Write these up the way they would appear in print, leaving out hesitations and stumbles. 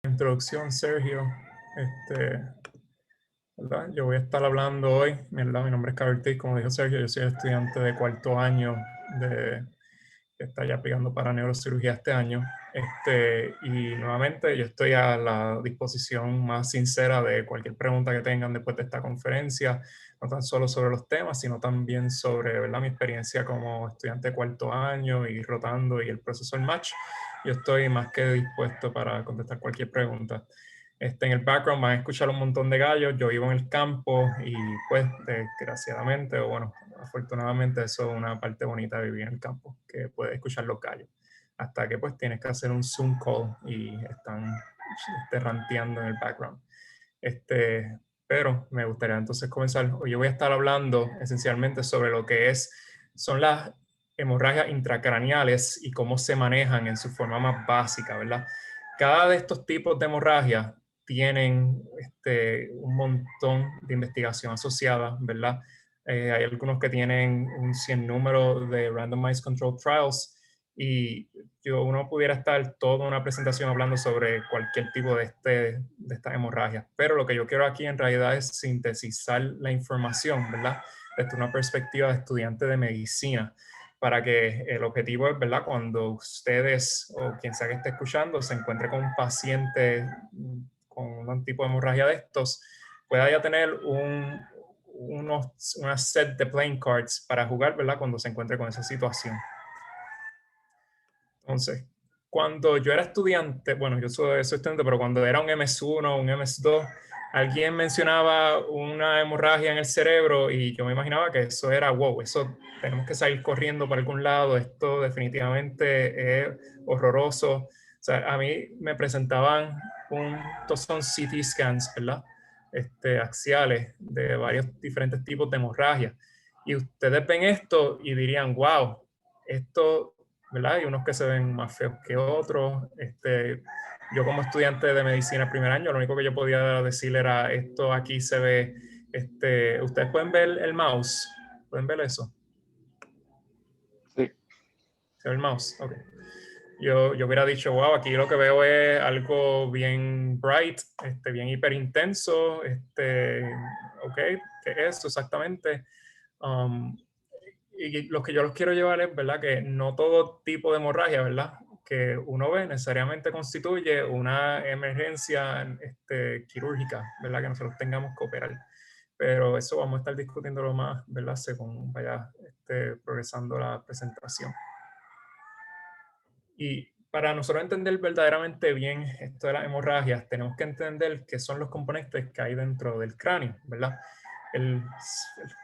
Introducción, Sergio. ¿Verdad? Yo voy a estar hablando hoy, ¿verdad? Mi nombre es Carl Ortiz, como dijo Sergio, yo soy estudiante de cuarto año que está ya aplicando para neurocirugía este año. Y nuevamente yo estoy a la disposición más sincera de cualquier pregunta que tengan después de esta conferencia, no tan solo sobre los temas, sino también sobre, ¿verdad?, mi experiencia como estudiante de cuarto año y rotando y el proceso del match. Yo estoy más que dispuesto para contestar cualquier pregunta. En el background van a escuchar un montón de gallos. Yo vivo en el campo y pues desgraciadamente, o bueno, afortunadamente eso es una parte bonita de vivir en el campo, que puedes escuchar los gallos. Hasta que pues tienes que hacer un Zoom call y están ranteando en el background. Pero me gustaría entonces comenzar. Hoy yo voy a estar hablando esencialmente sobre lo que son las hemorragias intracraneales y cómo se manejan en su forma más básica, ¿verdad? Cada de estos tipos de hemorragias tienen un montón de investigación asociada, ¿verdad? Hay algunos que tienen un sinnúmero de randomized controlled trials y uno pudiera estar toda una presentación hablando sobre cualquier tipo de esta hemorragia, pero lo que yo quiero aquí en realidad es sintetizar la información, ¿verdad? Desde una perspectiva de estudiante de medicina, para que el objetivo es, ¿verdad?, cuando ustedes o quien sea que esté escuchando se encuentre con un paciente con un tipo de hemorragia de estos, pueda ya tener una set de playing cards para jugar, ¿verdad?, cuando se encuentre con esa situación. Entonces, cuando yo era estudiante, bueno, yo soy estudiante, pero cuando era un MS1, un MS2, alguien mencionaba una hemorragia en el cerebro y yo me imaginaba que eso era, wow, eso tenemos que salir corriendo para algún lado, esto definitivamente es horroroso. O sea, a mí me presentaban estos son CT scans, ¿verdad? Axiales de varios diferentes tipos de hemorragia. Y ustedes ven esto y dirían, wow, esto, ¿verdad? Hay unos que se ven más feos que otros. Yo como estudiante de medicina primer año, lo único que yo podía decir era, esto aquí se ve, ustedes pueden ver el mouse, ¿pueden ver eso? Sí. ¿Se ve el mouse? Ok. Yo hubiera dicho, wow, aquí lo que veo es algo bien bright, bien hiper intenso, ok, ¿qué es eso exactamente? Um, y lo que yo los quiero llevar es, ¿verdad?, que no todo tipo de hemorragia, ¿verdad?, que uno ve necesariamente constituye una emergencia quirúrgica, ¿verdad?, que nosotros tengamos que operar. Pero eso vamos a estar discutiéndolo más, ¿verdad?, según vaya progresando la presentación. Y para nosotros entender verdaderamente bien esto de las hemorragias, tenemos que entender qué son los componentes que hay dentro del cráneo, ¿verdad? El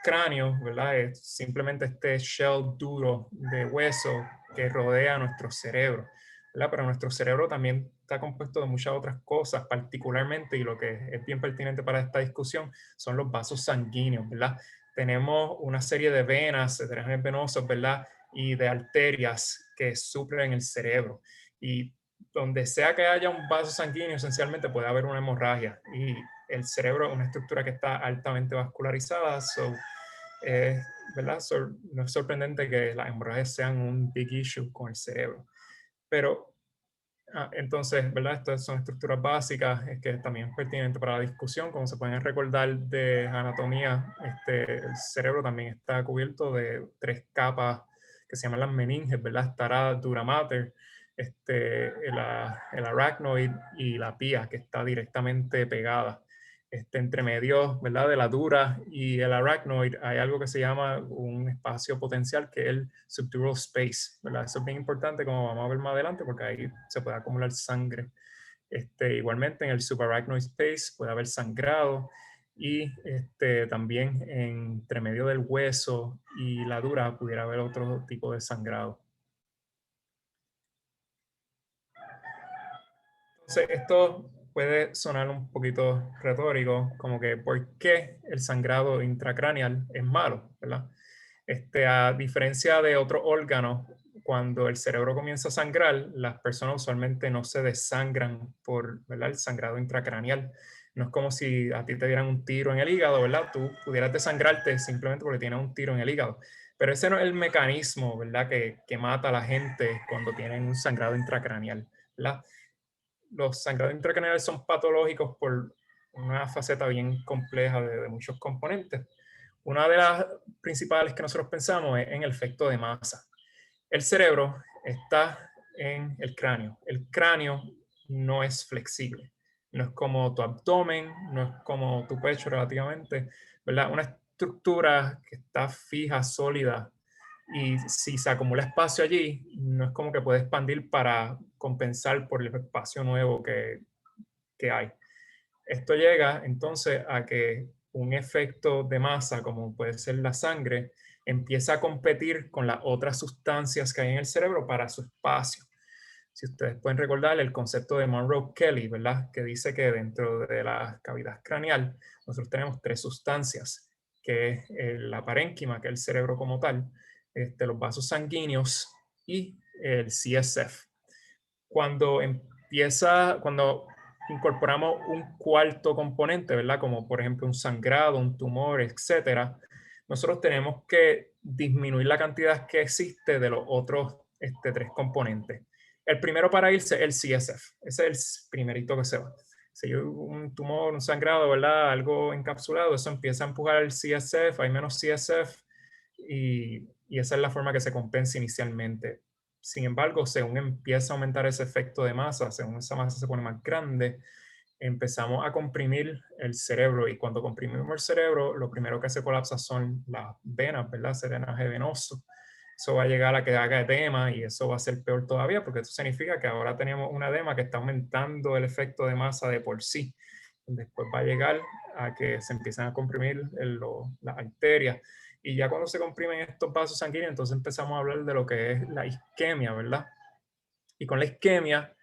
cráneo, ¿verdad?, es simplemente este shell duro de hueso que rodea nuestro cerebro, ¿verdad? Pero nuestro cerebro también está compuesto de muchas otras cosas, particularmente, y lo que es bien pertinente para esta discusión, son los vasos sanguíneos, ¿verdad? Tenemos una serie de venas, de drenajes venosos, ¿verdad?, y de arterias que suplen el cerebro. Y donde sea que haya un vaso sanguíneo, esencialmente puede haber una hemorragia. Y el cerebro es una estructura que está altamente vascularizada, ¿verdad? No es sorprendente que las hemorragias sean un big issue con el cerebro. Pero entonces, ¿verdad? Estas son estructuras básicas que también es pertinente para la discusión. Como se pueden recordar de anatomía, el cerebro también está cubierto de 3 capas que se llaman las meninges, ¿verdad? Estará dura mater, el arachnoid y la pía, que está directamente pegada. Entre medio, ¿verdad?, de la dura y el arachnoid hay algo que se llama un espacio potencial, que es el subdural space, ¿verdad? Eso es bien importante, como vamos a ver más adelante, porque ahí se puede acumular sangre. Igualmente en el subarachnoid space puede haber sangrado y también entre medio del hueso y la dura pudiera haber otro tipo de sangrado. Entonces, esto puede sonar un poquito retórico, como que ¿por qué el sangrado intracraneal es malo?, ¿verdad? A diferencia de otros órganos, cuando el cerebro comienza a sangrar, las personas usualmente no se desangran por, ¿verdad?, el sangrado intracraneal. No es como si a ti te dieran un tiro en el hígado, ¿verdad? Tú pudieras desangrarte simplemente porque tienes un tiro en el hígado. Pero ese no es el mecanismo, ¿verdad?, que mata a la gente cuando tienen un sangrado intracraneal, ¿verdad? los sangrados intracraneales son patológicos por una faceta bien compleja de muchos componentes. Una de las principales que nosotros pensamos es en el efecto de masa. El cerebro está en el cráneo. El cráneo no es flexible. No es como tu abdomen, no es como tu pecho relativamente, ¿verdad? Una estructura que está fija, sólida, y si se acumula espacio allí, no es como que puede expandir para compensar por el espacio nuevo que hay. Esto llega entonces a que un efecto de masa, como puede ser la sangre, empieza a competir con las otras sustancias que hay en el cerebro para su espacio. Si ustedes pueden recordar el concepto de Monroe Kelly, ¿verdad? Que dice que dentro de la cavidad craneal nosotros tenemos tres sustancias, que es la parénquima, que es el cerebro como tal, los vasos sanguíneos y el CSF. Cuando incorporamos un cuarto componente, ¿verdad? Como por ejemplo un sangrado, un tumor, etcétera, nosotros tenemos que disminuir la cantidad que existe de los otros tres componentes. El primero para irse es el CSF. Ese es el primerito que se va. Si hay un tumor, un sangrado, ¿verdad? Algo encapsulado, eso empieza a empujar el CSF, hay menos CSF y esa es la forma que se compensa inicialmente. Sin embargo, según empieza a aumentar ese efecto de masa, según esa masa se pone más grande, empezamos a comprimir el cerebro, y cuando comprimimos el cerebro, lo primero que se colapsa son las venas, ¿verdad? Ese drenaje venoso. Eso va a llegar a que haga edema, y eso va a ser peor todavía, porque eso significa que ahora tenemos un edema que está aumentando el efecto de masa de por sí. Después va a llegar a que se empiezan a comprimir las arterias. Y ya cuando se comprimen estos vasos sanguíneos, entonces empezamos a hablar de lo que es la isquemia, ¿verdad? Y con la isquemia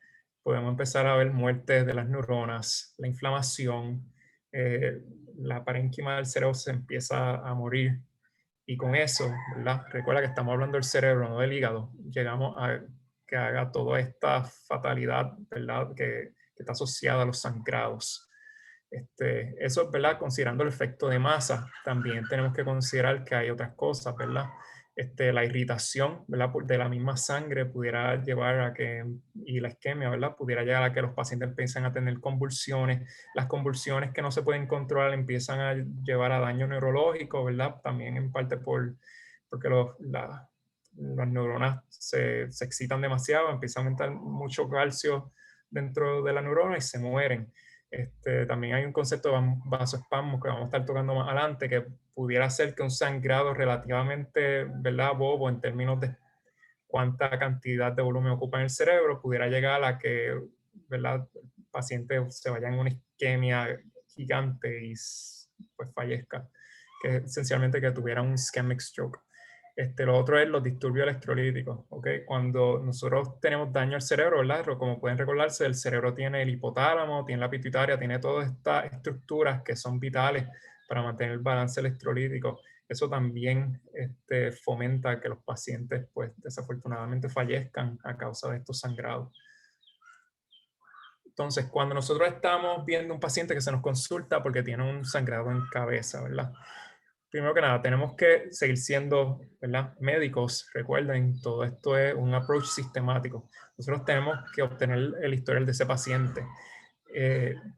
podemos empezar a ver muertes de las neuronas, la inflamación, la parénquima del cerebro se empieza a morir. Y con eso, ¿verdad? Recuerda que estamos hablando del cerebro, no del hígado. Llegamos a que haga toda esta fatalidad, ¿verdad? Que está asociada a los sangrados. Eso, ¿verdad? Considerando el efecto de masa, también tenemos que considerar que hay otras cosas, ¿verdad? La irritación, ¿verdad? De la misma sangre pudiera llevar a que, y la isquemia, ¿verdad? Pudiera llegar a que los pacientes empiecen a tener convulsiones. Las convulsiones que no se pueden controlar empiezan a llevar a daño neurológico, ¿verdad? También en parte porque las neuronas se excitan demasiado, empieza a aumentar mucho calcio dentro de la neurona y se mueren. También hay un concepto de vasoespasmo que vamos a estar tocando más adelante, que pudiera ser que un sangrado relativamente, ¿verdad?, bobo en términos de cuánta cantidad de volumen ocupa en el cerebro, pudiera llegar a que, ¿verdad?, el paciente se vaya en una isquemia gigante y pues fallezca, que esencialmente que tuviera un ischemic stroke. Lo otro es los disturbios electrolíticos, ¿ok? Cuando nosotros tenemos daño al cerebro, ¿verdad? Como pueden recordarse, el cerebro tiene el hipotálamo, tiene la pituitaria, tiene todas estas estructuras que son vitales para mantener el balance electrolítico. Eso también fomenta que los pacientes, pues, desafortunadamente fallezcan a causa de estos sangrados. Entonces, cuando nosotros estamos viendo un paciente que se nos consulta porque tiene un sangrado en cabeza, ¿verdad? Primero que nada, tenemos que seguir siendo, ¿verdad?, médicos. Recuerden, todo esto es un approach sistemático. Nosotros tenemos que obtener el historial de ese paciente.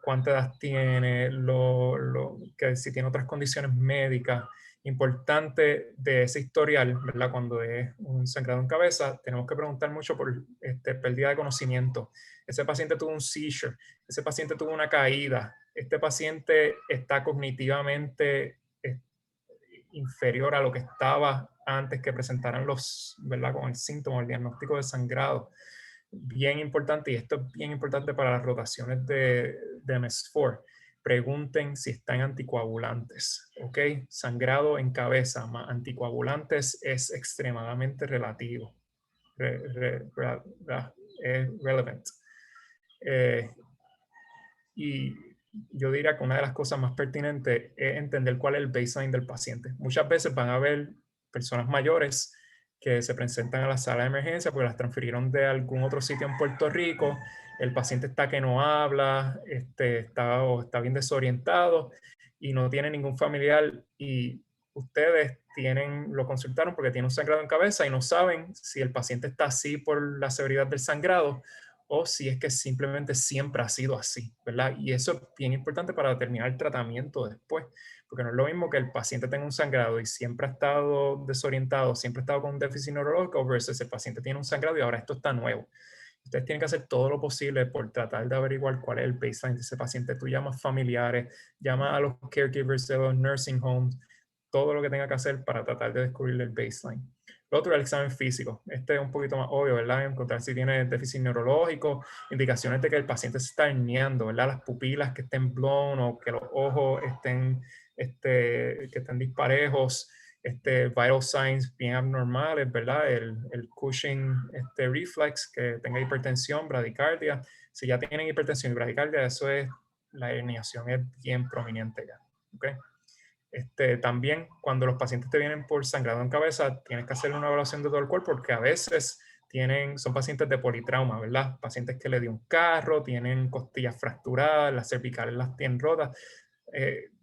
Cuánta edad tiene, que si tiene otras condiciones médicas. Importante de ese historial, ¿verdad? Cuando es un sangrado en cabeza, tenemos que preguntar mucho por pérdida de conocimiento. Ese paciente tuvo un seizure, ese paciente tuvo una caída, este paciente está cognitivamente inferior a lo que estaba antes que presentaran ¿verdad?, con el síntoma, el diagnóstico de sangrado. Bien importante, y esto es bien importante para las rotaciones de MS4. Pregunten si están anticoagulantes, ¿ok? Sangrado en cabeza más anticoagulantes es extremadamente relativo. Es relevant. Y yo diría que una de las cosas más pertinentes es entender cuál es el baseline del paciente. Muchas veces van a haber personas mayores que se presentan a la sala de emergencia porque las transfirieron de algún otro sitio en Puerto Rico. El paciente está que no habla, está bien desorientado y no tiene ningún familiar, y ustedes lo consultaron porque tiene un sangrado en cabeza y no saben si el paciente está así por la severidad del sangrado o si es que simplemente siempre ha sido así, ¿verdad? Y eso es bien importante para determinar el tratamiento después, porque no es lo mismo que el paciente tenga un sangrado y siempre ha estado desorientado, siempre ha estado con un déficit neurológico, versus el paciente tiene un sangrado y ahora esto está nuevo. Ustedes tienen que hacer todo lo posible por tratar de averiguar cuál es el baseline de ese paciente. Tú llamas familiares, llamas a los caregivers de los nursing homes, todo lo que tenga que hacer para tratar de descubrir el baseline. Lo otro es el examen físico. Este es un poquito más obvio, ¿verdad? Encontrar si tiene déficit neurológico, indicaciones de que el paciente se está herniando, ¿verdad? Las pupilas que estén blown o que los ojos estén, que estén disparejos, vital signs bien abnormales, ¿verdad? El Cushing reflex, que tenga hipertensión, bradicardia. Si ya tienen hipertensión y bradicardia, eso es, la herniación es bien prominente ya, ¿ok? También cuando los pacientes te vienen por sangrado en cabeza, tienes que hacer una evaluación de todo el cuerpo porque a veces son pacientes de politrauma, ¿verdad? Pacientes que le dio un carro, tienen costillas fracturadas, las cervicales las tienen rotas.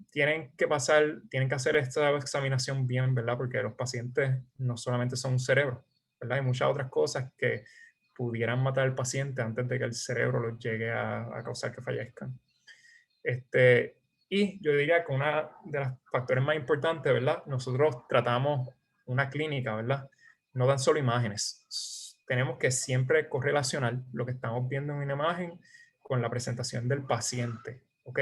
Tienen que hacer esta examinación bien, ¿verdad? Porque los pacientes no solamente son un cerebro, ¿verdad? Hay muchas otras cosas que pudieran matar al paciente antes de que el cerebro los llegue a causar que fallezcan. Y yo diría que una de los factores más importantes, ¿verdad? Nosotros tratamos una clínica, ¿verdad? No dan solo imágenes. Tenemos que siempre correlacionar lo que estamos viendo en una imagen con la presentación del paciente, ¿ok?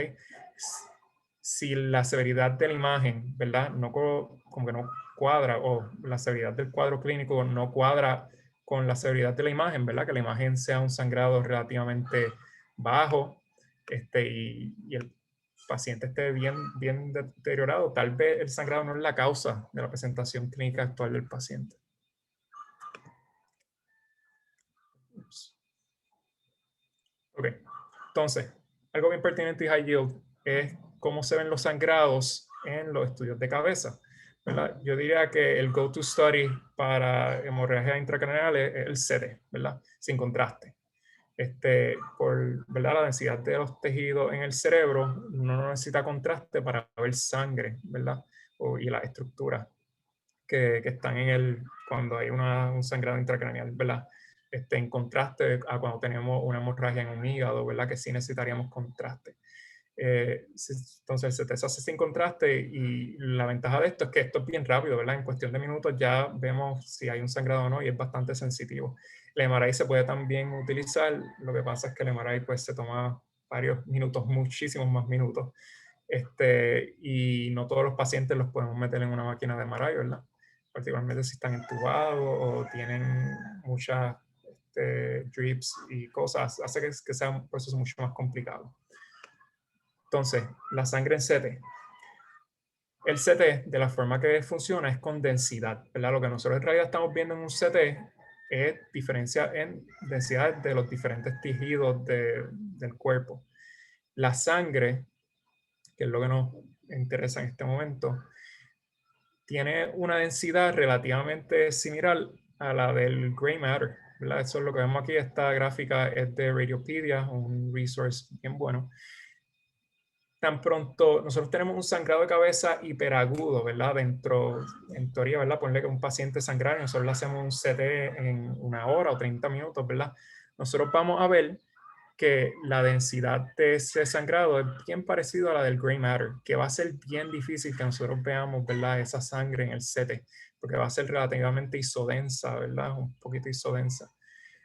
Si la severidad de la imagen, ¿verdad? Como que no cuadra, o la severidad del cuadro clínico no cuadra con la severidad de la imagen, ¿verdad? Que la imagen sea un sangrado relativamente bajo, y el paciente esté bien deteriorado, tal vez el sangrado no es la causa de la presentación clínica actual del paciente. Ok, entonces, algo bien pertinente y high yield es cómo se ven los sangrados en los estudios de cabeza, ¿verdad? Yo diría que el go-to study para hemorragia intracraneal es el CT, ¿verdad? Sin contraste. Por, ¿verdad? La densidad de los tejidos en el cerebro, uno no necesita contraste para ver sangre, ¿verdad? Y las estructuras que están cuando hay un sangrado intracraneal, ¿verdad? En contraste a cuando tenemos una hemorragia en un hígado, ¿verdad? Que sí necesitaríamos contraste. Entonces se te hace sin contraste, y la ventaja de esto es que esto es bien rápido, ¿verdad? En cuestión de minutos ya vemos si hay un sangrado o no, y es bastante sensitivo. El MRI se puede también utilizar, lo que pasa es que el MRI pues se toma varios minutos, muchísimos más minutos, y no todos los pacientes los podemos meter en una máquina de MRI, ¿verdad? Particularmente si están entubados o tienen muchas drips y cosas, hace que sea un proceso mucho más complicado. Entonces, la sangre en CT. El CT, de la forma que funciona, es con densidad, ¿verdad? Lo que nosotros en realidad estamos viendo en un CT es diferencia en densidad de los diferentes tejidos del cuerpo. La sangre, que es lo que nos interesa en este momento, tiene una densidad relativamente similar a la del gray matter, ¿verdad? Eso es lo que vemos aquí. Esta gráfica es de Radiopedia, un resource bien bueno. Tan pronto nosotros tenemos un sangrado de cabeza hiperagudo, ¿verdad? En teoría, ¿verdad? Ponle que un paciente sangrado y nosotros le hacemos un CT en 1 hora o 30 minutos, ¿verdad? Nosotros vamos a ver que la densidad de ese sangrado es bien parecido a la del gray matter, que va a ser bien difícil que nosotros veamos, ¿verdad? Esa sangre en el CT, porque va a ser relativamente isodensa, ¿verdad? Un poquito isodensa.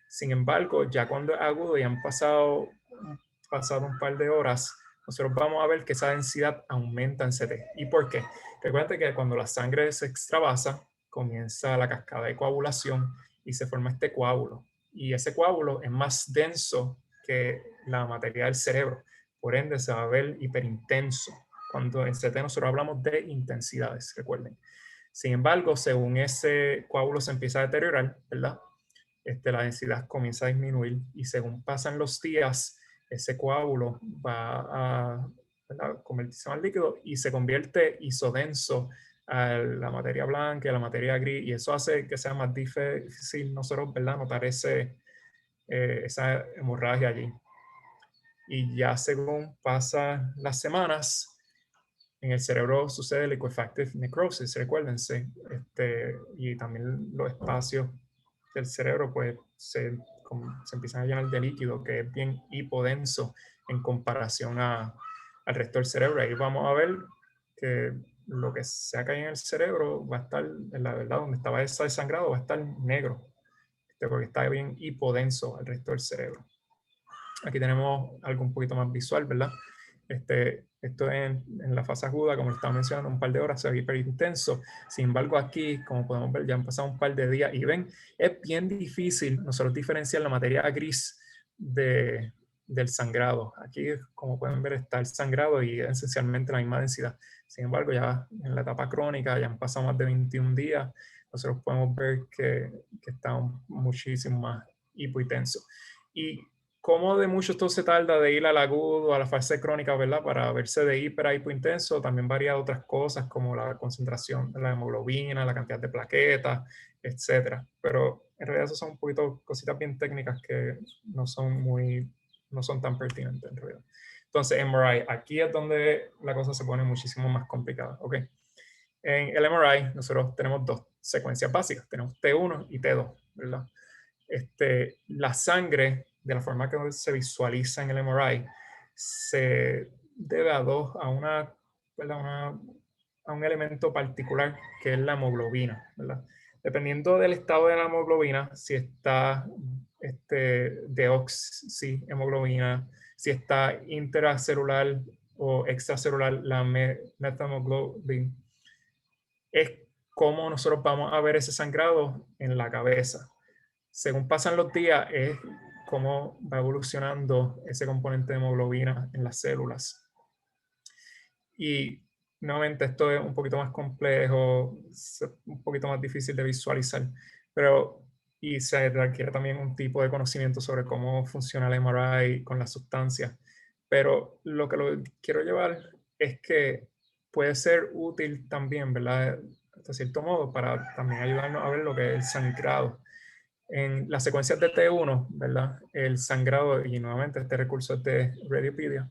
Sin embargo, ya cuando es agudo y han pasado un par de horas, nosotros vamos a ver que esa densidad aumenta en CT. ¿Y por qué? Recuerden que cuando la sangre se extravasa, comienza la cascada de coagulación y se forma este coágulo. Y ese coágulo es más denso que la materia del cerebro. Por ende, se va a ver hiperintenso. Cuando en CT nosotros hablamos de intensidades, recuerden. Sin embargo, según ese coágulo se empieza a deteriorar, ¿verdad? La densidad comienza a disminuir, y según pasan los días, ese coágulo va a convertirse en líquido y se convierte isodenso a la materia blanca y a la materia gris, y eso hace que sea más difícil nosotros, ¿verdad?, notar esa hemorragia allí. Y ya según pasan las semanas, en el cerebro sucede liquefactive necrosis, recuérdense, y también los espacios del cerebro pues se se empiezan a llenar de líquido que es bien hipodenso en comparación al resto del cerebro. Ahí vamos a ver que lo que sea que hay en el cerebro va a estar, en la verdad, donde estaba ese sangrado, va a estar negro, porque está bien hipodenso al resto del cerebro. Aquí tenemos algo un poquito más visual, ¿verdad? Esto en la fase aguda, como estaba mencionando, un par de horas se ve hiper intenso. Sin embargo, aquí, como podemos ver, ya han pasado un par de días y ven, es bien difícil nosotros diferenciar la materia gris del sangrado. Aquí, como pueden ver, está el sangrado y es esencialmente la misma densidad. Sin embargo, ya en la etapa crónica, ya han pasado más de 21 días, nosotros podemos ver que está muchísimo más hipotenso. Y cómo de mucho esto se tarda de ir al agudo, a la fase crónica, ¿verdad? Para verse de hiper a hipointenso, también varía de otras cosas como la concentración de la hemoglobina, la cantidad de plaquetas, etcétera. Pero en realidad eso son un poquito cositas bien técnicas que no son tan pertinentes en realidad. Entonces, MRI, aquí es donde la cosa se pone muchísimo más complicada, ¿ok? En el MRI nosotros tenemos dos secuencias básicas, tenemos T1 y T2, ¿verdad? La sangre, de la forma que se visualiza en el MRI, se debe a un elemento particular que es la hemoglobina, ¿verdad? Dependiendo del estado de la hemoglobina, si está deoxihemoglobina, si está intracelular o extracelular la methemoglobina, es como nosotros vamos a ver ese sangrado en la cabeza. Según pasan los días, es cómo va evolucionando ese componente de hemoglobina en las células. Y nuevamente esto es un poquito más complejo, un poquito más difícil de visualizar, y se requiere también un tipo de conocimiento sobre cómo funciona el MRI con las sustancias. Pero lo que lo quiero llevar es que puede ser útil también, ¿verdad? Hasta cierto modo, para también ayudarnos a ver lo que es el sangrado. En las secuencias de T1, ¿verdad? El sangrado, y nuevamente este recurso es de Radiopedia,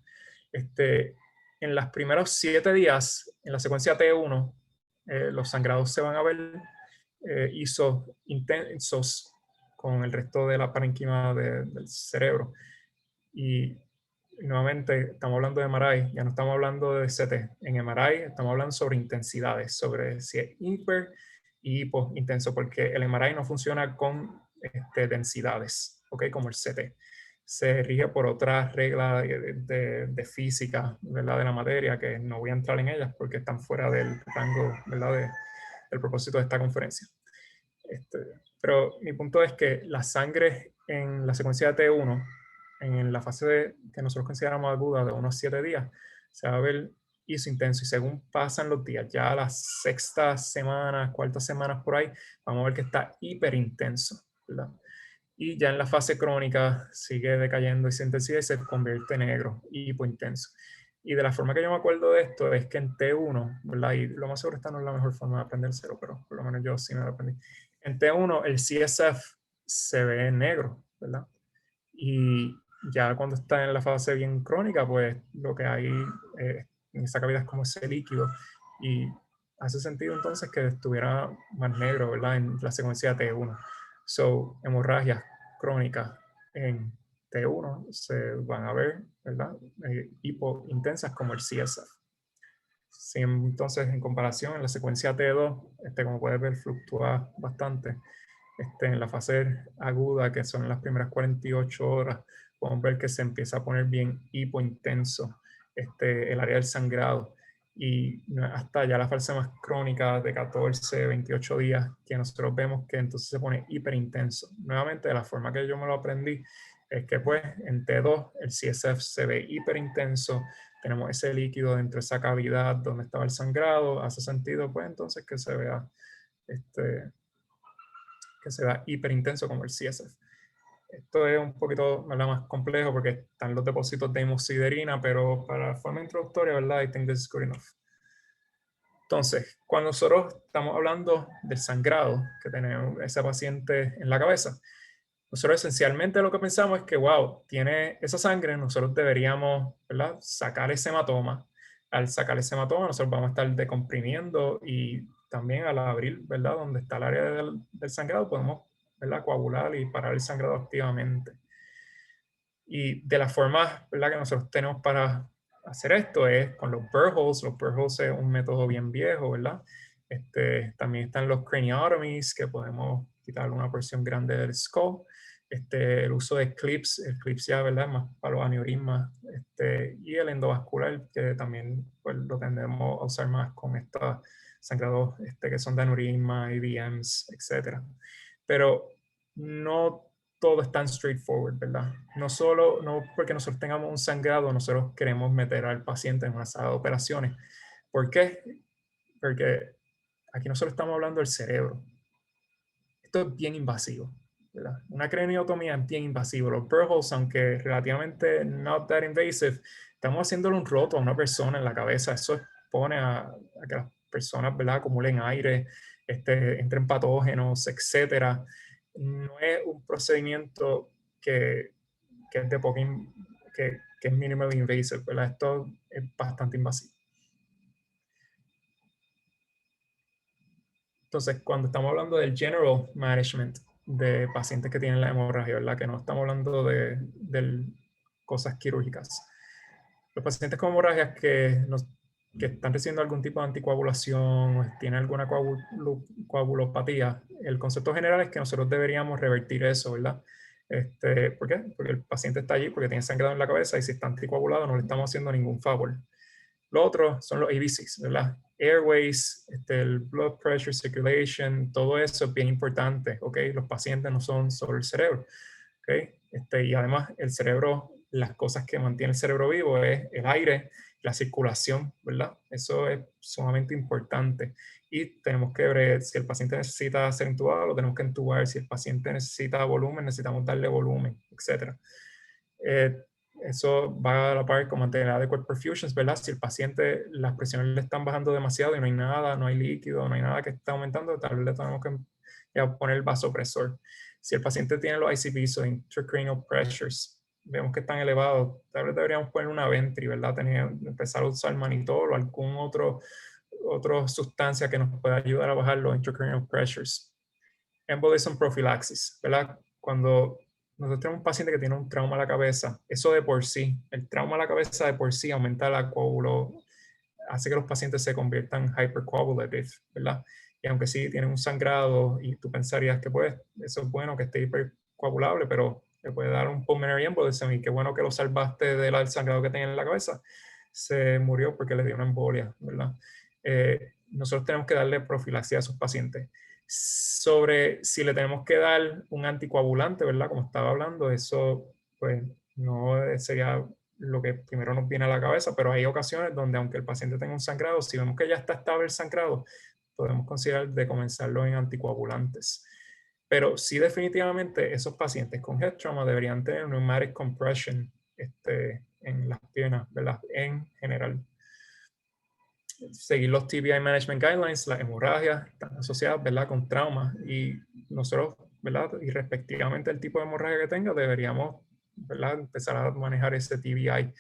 en los primeros 7 días, en la secuencia T1, los sangrados se van a ver intensos con el resto de la parenquima del cerebro. Y nuevamente estamos hablando de MRI, ya no estamos hablando de CT. En MRI estamos hablando sobre intensidades, sobre si es hiper y hipo intenso, porque el MRI no funciona con densidades, ¿ok? Como el CT. Se rige por otras reglas de física, ¿verdad? De la materia, que no voy a entrar en ellas porque están fuera del rango, ¿verdad? Del propósito de esta conferencia. Pero mi punto es que la sangre en la secuencia de T1, en la fase que nosotros consideramos aguda de unos 7 días, se va a ver intenso, y según pasan los días, ya a las sextas semanas, cuartas semanas por ahí, vamos a ver que está hiperintenso, ¿verdad? Y ya en la fase crónica sigue decayendo esa intensidad y se convierte en negro, hipointenso. Y de la forma que yo me acuerdo de esto es que en T1, ¿verdad? Y lo más seguro esta no es la mejor forma de aprendérselo, pero por lo menos yo sí me lo aprendí. En T1 el CSF se ve negro, ¿verdad? Y ya cuando está en la fase bien crónica, pues lo que hay en esa cavidad es como ese líquido. Y hace sentido entonces que estuviera más negro, ¿verdad? En la secuencia T1. So, hemorragias crónicas en T1 se van a ver, ¿verdad? Hipointensas como el CSF. Sí, entonces, en comparación, en la secuencia T2, como puedes ver, fluctúa bastante. En la fase aguda, que son las primeras 48 horas, podemos ver que se empieza a poner bien hipointenso el área del sangrado. Y hasta ya la fase más crónica de 14, 28 días, que nosotros vemos que entonces se pone hiperintenso. Nuevamente, de la forma que yo me lo aprendí, es que pues en T2 el CSF se ve hiperintenso, tenemos ese líquido dentro de esa cavidad donde estaba el sangrado, hace sentido pues entonces que se vea hiperintenso como el CSF. Esto es un poquito, ¿verdad?, más complejo porque están los depósitos de hemosiderina, pero para forma introductoria, ¿verdad? I think this is good enough. Entonces, cuando nosotros estamos hablando del sangrado que tenemos ese paciente en la cabeza, nosotros esencialmente lo que pensamos es que, wow, tiene esa sangre, nosotros deberíamos, ¿verdad?, sacar ese hematoma. Al sacar ese hematoma, nosotros vamos a estar decomprimiendo y también al abrir, ¿verdad?, donde está el área del sangrado, podemos, ¿verdad? Coagular y parar el sangrado activamente. Y de las formas, ¿verdad?, que nosotros tenemos para hacer esto es con los burr holes. Los burr holes es un método bien viejo, ¿verdad? También están los craniotomies, que podemos quitar una porción grande del skull. El uso de clips, el clips ya, ¿verdad?, más para los aneurismas. Y el endovascular, que también pues, lo tendemos a usar más con estos sangrados que son de aneurisma, IVMs, etc. Pero no todo es tan straightforward, ¿verdad? No porque nosotros tengamos un sangrado, nosotros queremos meter al paciente en una sala de operaciones. ¿Por qué? Porque aquí nosotros estamos hablando del cerebro. Esto es bien invasivo, ¿verdad? Una craniotomía es bien invasivo. Los burr holes, aunque relativamente not that invasive, estamos haciéndole un roto a una persona en la cabeza. Eso expone a que las personas, ¿verdad?, acumulen aire, entren patógenos, etcétera. No es un procedimiento que es de poco, que es minimally invasive, ¿verdad? Esto es bastante invasivo. Entonces, cuando estamos hablando del general management de pacientes que tienen la hemorragia, ¿verdad?, que no estamos hablando de cosas quirúrgicas. Los pacientes con hemorragias que están recibiendo algún tipo de anticoagulación o tienen alguna coagulopatía, el concepto general es que nosotros deberíamos revertir eso, ¿verdad? ¿Por qué? Porque el paciente está allí porque tiene sangrado en la cabeza y si está anticoagulado no le estamos haciendo ningún favor. Lo otro son los ABCs, ¿verdad? Airways, el blood pressure, circulation, todo eso es bien importante, ¿ok? Los pacientes no son solo el cerebro, ¿ok? Y además el cerebro, las cosas que mantiene el cerebro vivo es el aire, la circulación, ¿verdad? Eso es sumamente importante. Y tenemos que ver si el paciente necesita ser intubado, lo tenemos que intubar. Si el paciente necesita volumen, necesitamos darle volumen, etc. Eso va a la par con mantener adequate perfusions, ¿verdad? Si el paciente, las presiones le están bajando demasiado y no hay nada, no hay líquido, no hay nada que está aumentando, tal vez le tenemos que poner el vasopresor. Si el paciente tiene los ICPs o intracranial pressures, vemos que están elevados, tal vez deberíamos poner una Ventry, ¿verdad? Empezar a usar manitol o algún otra sustancia que nos pueda ayudar a bajar los intracranial pressures. Embolism prophylaxis, ¿verdad? Cuando nosotros tenemos un paciente que tiene un trauma a la cabeza, eso de por sí, el trauma a la cabeza de por sí aumenta la coágulo, hace que los pacientes se conviertan hypercoagulative, ¿verdad? Y aunque sí tienen un sangrado y tú pensarías que pues eso es bueno que esté hipercoagulable, pero le puede dar un pulmonary embolism y qué bueno que lo salvaste del sangrado que tenía en la cabeza. Se murió porque le dio una embolia, ¿verdad? Nosotros tenemos que darle profilaxia a esos pacientes. Sobre si le tenemos que dar un anticoagulante, ¿verdad? Como estaba hablando, eso pues no sería lo que primero nos viene a la cabeza, pero hay ocasiones donde aunque el paciente tenga un sangrado, si vemos que ya está estable el sangrado, podemos considerar de comenzarlo en anticoagulantes. Pero sí, definitivamente esos pacientes con head trauma deberían tener pneumatic compression en las piernas, ¿verdad? En general. Seguir los TBI Management Guidelines, las hemorragias están asociadas, ¿verdad?, con traumas y nosotros, ¿verdad?, y respectivamente el tipo de hemorragia que tenga, deberíamos, ¿verdad?, empezar a manejar ese TBI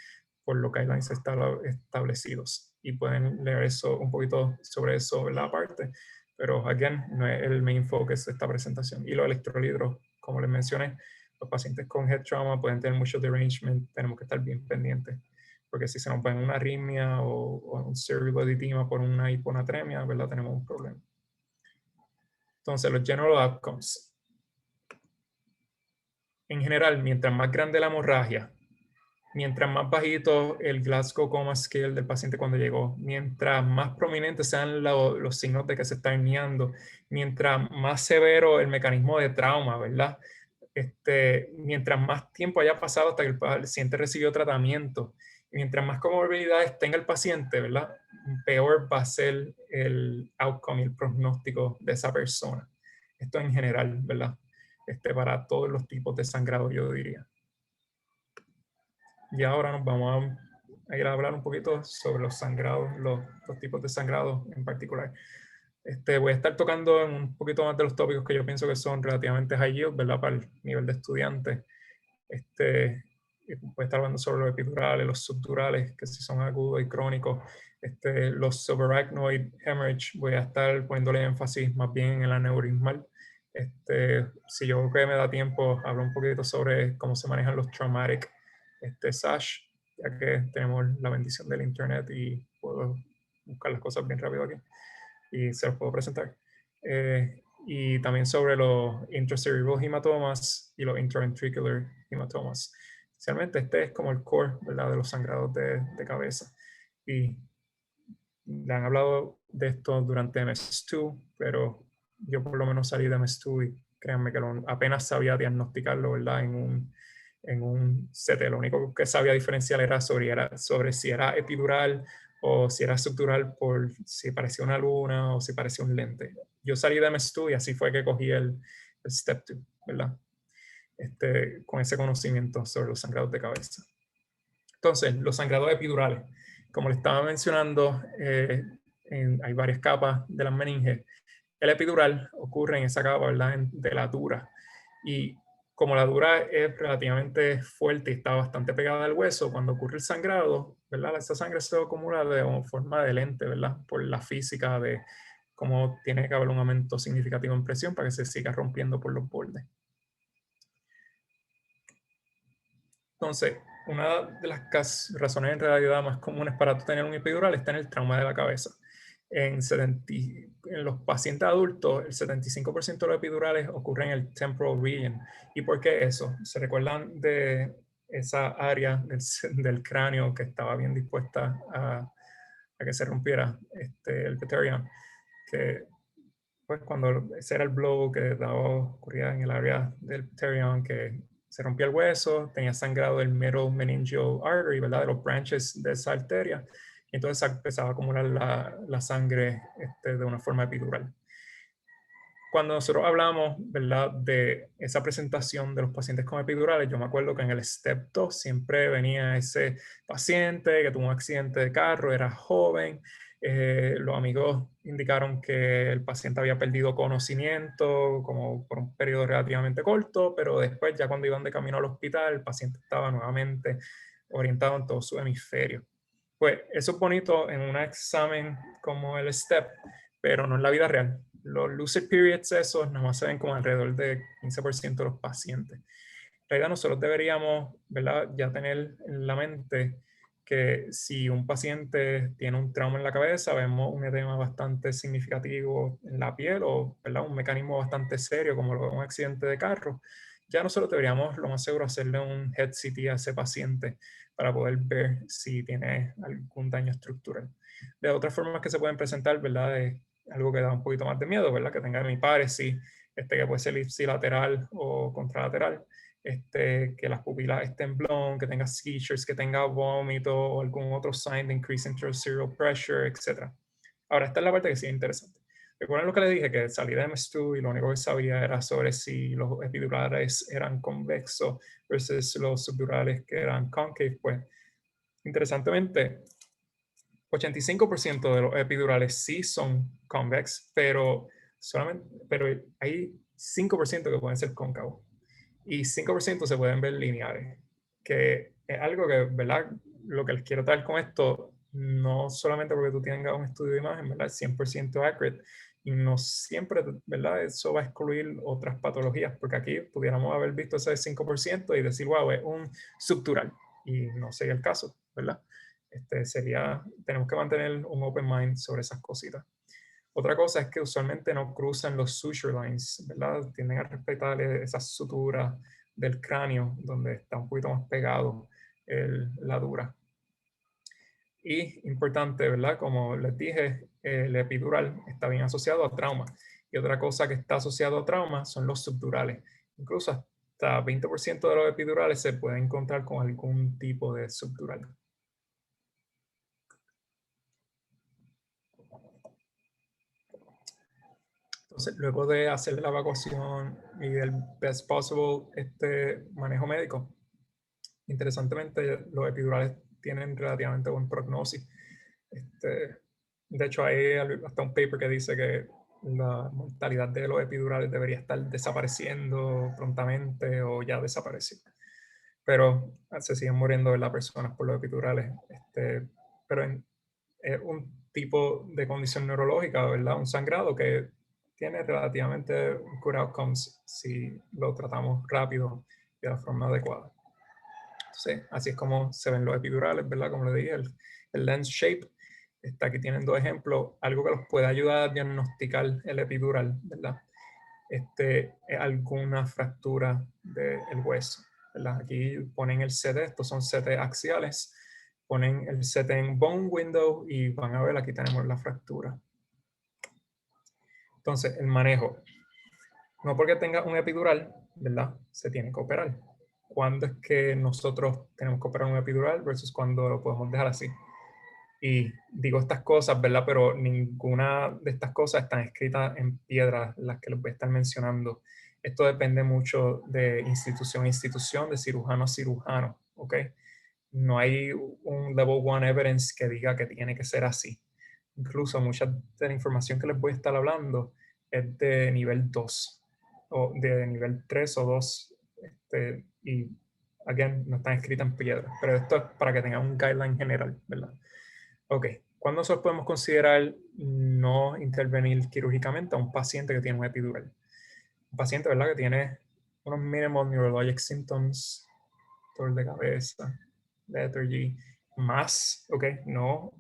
por los guidelines establecidos y pueden leer eso un poquito sobre eso, ¿verdad?, aparte, pero again, no es el main focus de esta presentación. Y los electrolitos, como les mencioné, los pacientes con head trauma pueden tener mucho derangement, tenemos que estar bien pendientes porque si se nos pone una arritmia o un cerebral edema por una hiponatremia, ¿verdad?, tenemos un problema. Entonces, los general outcomes. En general, mientras más grande la hemorragia, mientras más bajito el Glasgow Coma Scale del paciente cuando llegó, mientras más prominentes sean los signos de que se está herniando, mientras más severo el mecanismo de trauma, ¿verdad? Mientras más tiempo haya pasado hasta que el paciente recibió tratamiento, y mientras más comorbilidades tenga el paciente, ¿verdad?, peor va a ser el outcome y el pronóstico de esa persona. Esto en general, ¿verdad? Para todos los tipos de sangrado, yo diría. Y ahora nos vamos a ir a hablar un poquito sobre los sangrados, los tipos de sangrado en particular. Voy a estar tocando en un poquito más de los tópicos que yo pienso que son relativamente high yield, ¿verdad?, para el nivel de estudiante. Voy a estar hablando sobre los epidurales, los subdurales, que si son agudos y crónicos. Los subarachnoid hemorrhage, voy a estar poniéndole énfasis más bien en el aneurismal. Si yo creo que me da tiempo, hablo un poquito sobre cómo se manejan los traumatic SASH, ya que tenemos la bendición del internet y puedo buscar las cosas bien rápido aquí y se los puedo presentar. Y también sobre los intracerebral hematomas y los intraventricular hematomas. Especialmente este es como el core, ¿verdad?, de los sangrados de cabeza. Y le han hablado de esto durante MS2, pero yo por lo menos salí de MS2 y créanme que apenas sabía diagnosticarlo, ¿verdad?, en un CT. Lo único que sabía diferenciar era sobre si era epidural o si era subdural, por si parecía una luna o si parecía un lente. Yo salí de MS2 y así fue que cogí el Step 2, ¿verdad? Con ese conocimiento sobre los sangrados de cabeza. Entonces, los sangrados epidurales. Como le estaba mencionando, hay varias capas de las meninges. El epidural ocurre en esa capa, ¿verdad?, de la dura. Y como la dura es relativamente fuerte y está bastante pegada al hueso, cuando ocurre el sangrado, ¿verdad?, esa sangre se acumula de forma de lente, ¿verdad?, por la física de cómo tiene que haber un aumento significativo en presión para que se siga rompiendo por los bordes. Entonces, una de las razones en realidad más comunes para tener un epidural está en el trauma de la cabeza. En los pacientes adultos, el 75% de los epidurales ocurren en el temporal region. ¿Y por qué eso? ¿Se recuerdan de esa área del cráneo que estaba bien dispuesta a que se rompiera el pterion? Que pues cuando ese era el blow que ocurría en el área del pterion, que se rompía el hueso, tenía sangrado el middle meningeal artery, ¿verdad?, de los branches de esa arteria, y entonces empezaba a acumular la sangre de una forma epidural. Cuando nosotros hablamos, ¿verdad?, de esa presentación de los pacientes con epidurales, yo me acuerdo que en el Step 2 siempre venía ese paciente que tuvo un accidente de carro, era joven, los amigos indicaron que el paciente había perdido conocimiento como por un periodo relativamente corto, pero después ya cuando iban de camino al hospital, el paciente estaba nuevamente orientado en todo su hemisferio. Pues eso es bonito en un examen como el STEP, pero no en la vida real. Los lucid periods esos nada más se ven como alrededor de 15% de los pacientes. En realidad nosotros deberíamos, ¿verdad?, ya tener en la mente que si un paciente tiene un trauma en la cabeza, vemos un edema bastante significativo en la piel o, ¿verdad?, un mecanismo bastante serio como un accidente de carro, ya nosotros deberíamos lo más seguro hacerle un head CT a ese paciente para poder ver si tiene algún daño estructural. De otras formas que se pueden presentar, ¿verdad?, es algo que da un poquito más de miedo, ¿verdad?, que tenga hemiparesis, que puede ser ipsilateral o contralateral, que las pupilas estén blown, que tenga seizures, que tenga vómito o algún otro sign de increase intracerebral pressure, etc. Ahora, esta es la parte que sí es interesante. Recuerden lo que les dije, que salí de MS2 y lo único que sabía era sobre si los epidurales eran convexos versus los subdurales que eran concave. Pues, interesantemente, 85% de los epidurales sí son convex, pero hay 5% que pueden ser cóncavos y 5% se pueden ver lineares, que es algo que, ¿verdad?, lo que les quiero dar con esto, no solamente porque tú tengas un estudio de imagen, ¿verdad?, 100% accurate, y no siempre, ¿verdad?, eso va a excluir otras patologías, porque aquí pudiéramos haber visto ese 5% y decir, wow, es un subdural, y no sería el caso, ¿verdad? Tenemos que mantener un open mind sobre esas cositas. Otra cosa es que usualmente no cruzan los suture lines, ¿verdad? Tienden a respetar esas suturas del cráneo donde está un poquito más pegado la dura. Y importante, ¿verdad? Como les dije, el epidural está bien asociado a trauma. Y otra cosa que está asociado a trauma son los subdurales. Incluso hasta 20% de los epidurales se pueden encontrar con algún tipo de subdural. Entonces, luego de hacer la evacuación y el best possible manejo médico, interesantemente, los epidurales tienen relativamente buen prognosis. De hecho, hay hasta un paper que dice que la mortalidad de los epidurales debería estar desapareciendo prontamente o ya desapareció. Pero se siguen muriendo las personas por los epidurales. Pero es un tipo de condición neurológica, ¿verdad? Un sangrado que tiene relativamente good outcomes si lo tratamos rápido y de la forma adecuada. Entonces, así es como se ven los epidurales, ¿verdad? Como le dije, el lens shape. Aquí tienen dos ejemplos. Algo que los puede ayudar a diagnosticar el epidural, ¿verdad? Es alguna fractura del hueso, ¿verdad? Aquí ponen el CT, estos son CT axiales, ponen el CT en bone window y van a ver, aquí tenemos la fractura. Entonces, el manejo. No porque tenga un epidural, ¿verdad? Se tiene que operar. ¿Cuándo es que nosotros tenemos que operar un epidural versus cuándo lo podemos dejar así? Y digo estas cosas, ¿verdad? Pero ninguna de estas cosas están escritas en piedra, las que les voy a estar mencionando. Esto depende mucho de institución a institución, de cirujano a cirujano, ¿ok? No hay un level 1 evidence que diga que tiene que ser así. Incluso mucha de la información que les voy a estar hablando es de nivel 2 o de nivel 3 o 2. Y, again, no están escritas en piedra. Pero esto es para que tengan un guideline general, ¿verdad? Ok, ¿cuándo nosotros podemos considerar no intervenir quirúrgicamente a un paciente que tiene un epidural? Un paciente, ¿verdad? Que tiene unos minimal neurologic symptoms, dolor de cabeza, lethargy, más, ok, no,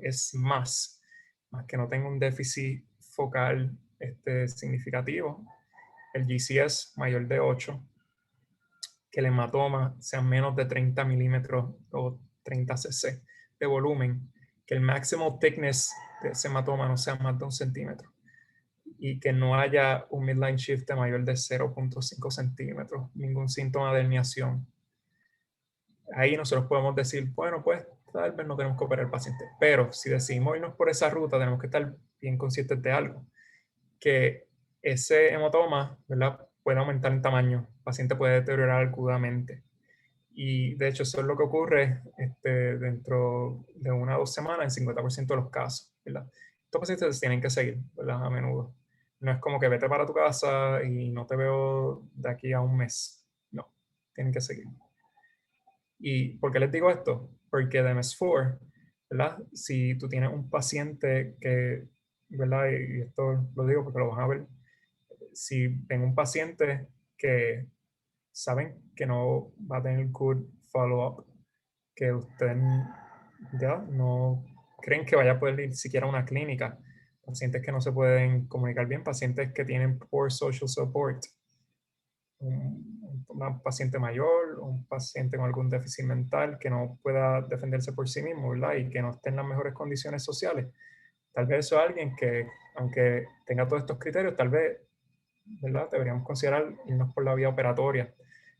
es más que no tenga un déficit focal significativo, el GCS mayor de 8, que el hematoma sea menos de 30 milímetros o 30 cc de volumen, que el maximal thickness de ese hematoma no sea más de 1 centímetro y que no haya un midline shift de mayor de 0.5 centímetros, ningún síntoma de herniación. Ahí nosotros podemos decir, bueno, pues tal vez no tenemos que operar al paciente, pero si decidimos irnos por esa ruta, tenemos que estar bien conscientes de algo, que ese hematoma, ¿verdad?, puede aumentar en tamaño, el paciente puede deteriorar agudamente. Y de hecho, eso es lo que ocurre dentro de 1 o 2 semanas en 50% de los casos, ¿verdad? Estos pacientes tienen que seguir, ¿verdad? A menudo. No es como que vete para tu casa y no te veo de aquí a un mes. No, tienen que seguir. ¿Y por qué les digo esto? Porque de MS4, ¿verdad? Si tú tienes un paciente que, ¿verdad? Y esto lo digo porque lo van a ver. Si ven un paciente que saben que no va a tener good follow-up, que ustedes ya no creen que vaya a poder ir siquiera a una clínica, pacientes que no se pueden comunicar bien, pacientes que tienen poor social support, un paciente mayor, un paciente con algún déficit mental que no pueda defenderse por sí mismo, ¿verdad? Y que no esté en las mejores condiciones sociales. Tal vez eso es alguien que, aunque tenga todos estos criterios, tal vez, ¿verdad? Deberíamos considerar irnos por la vía operatoria.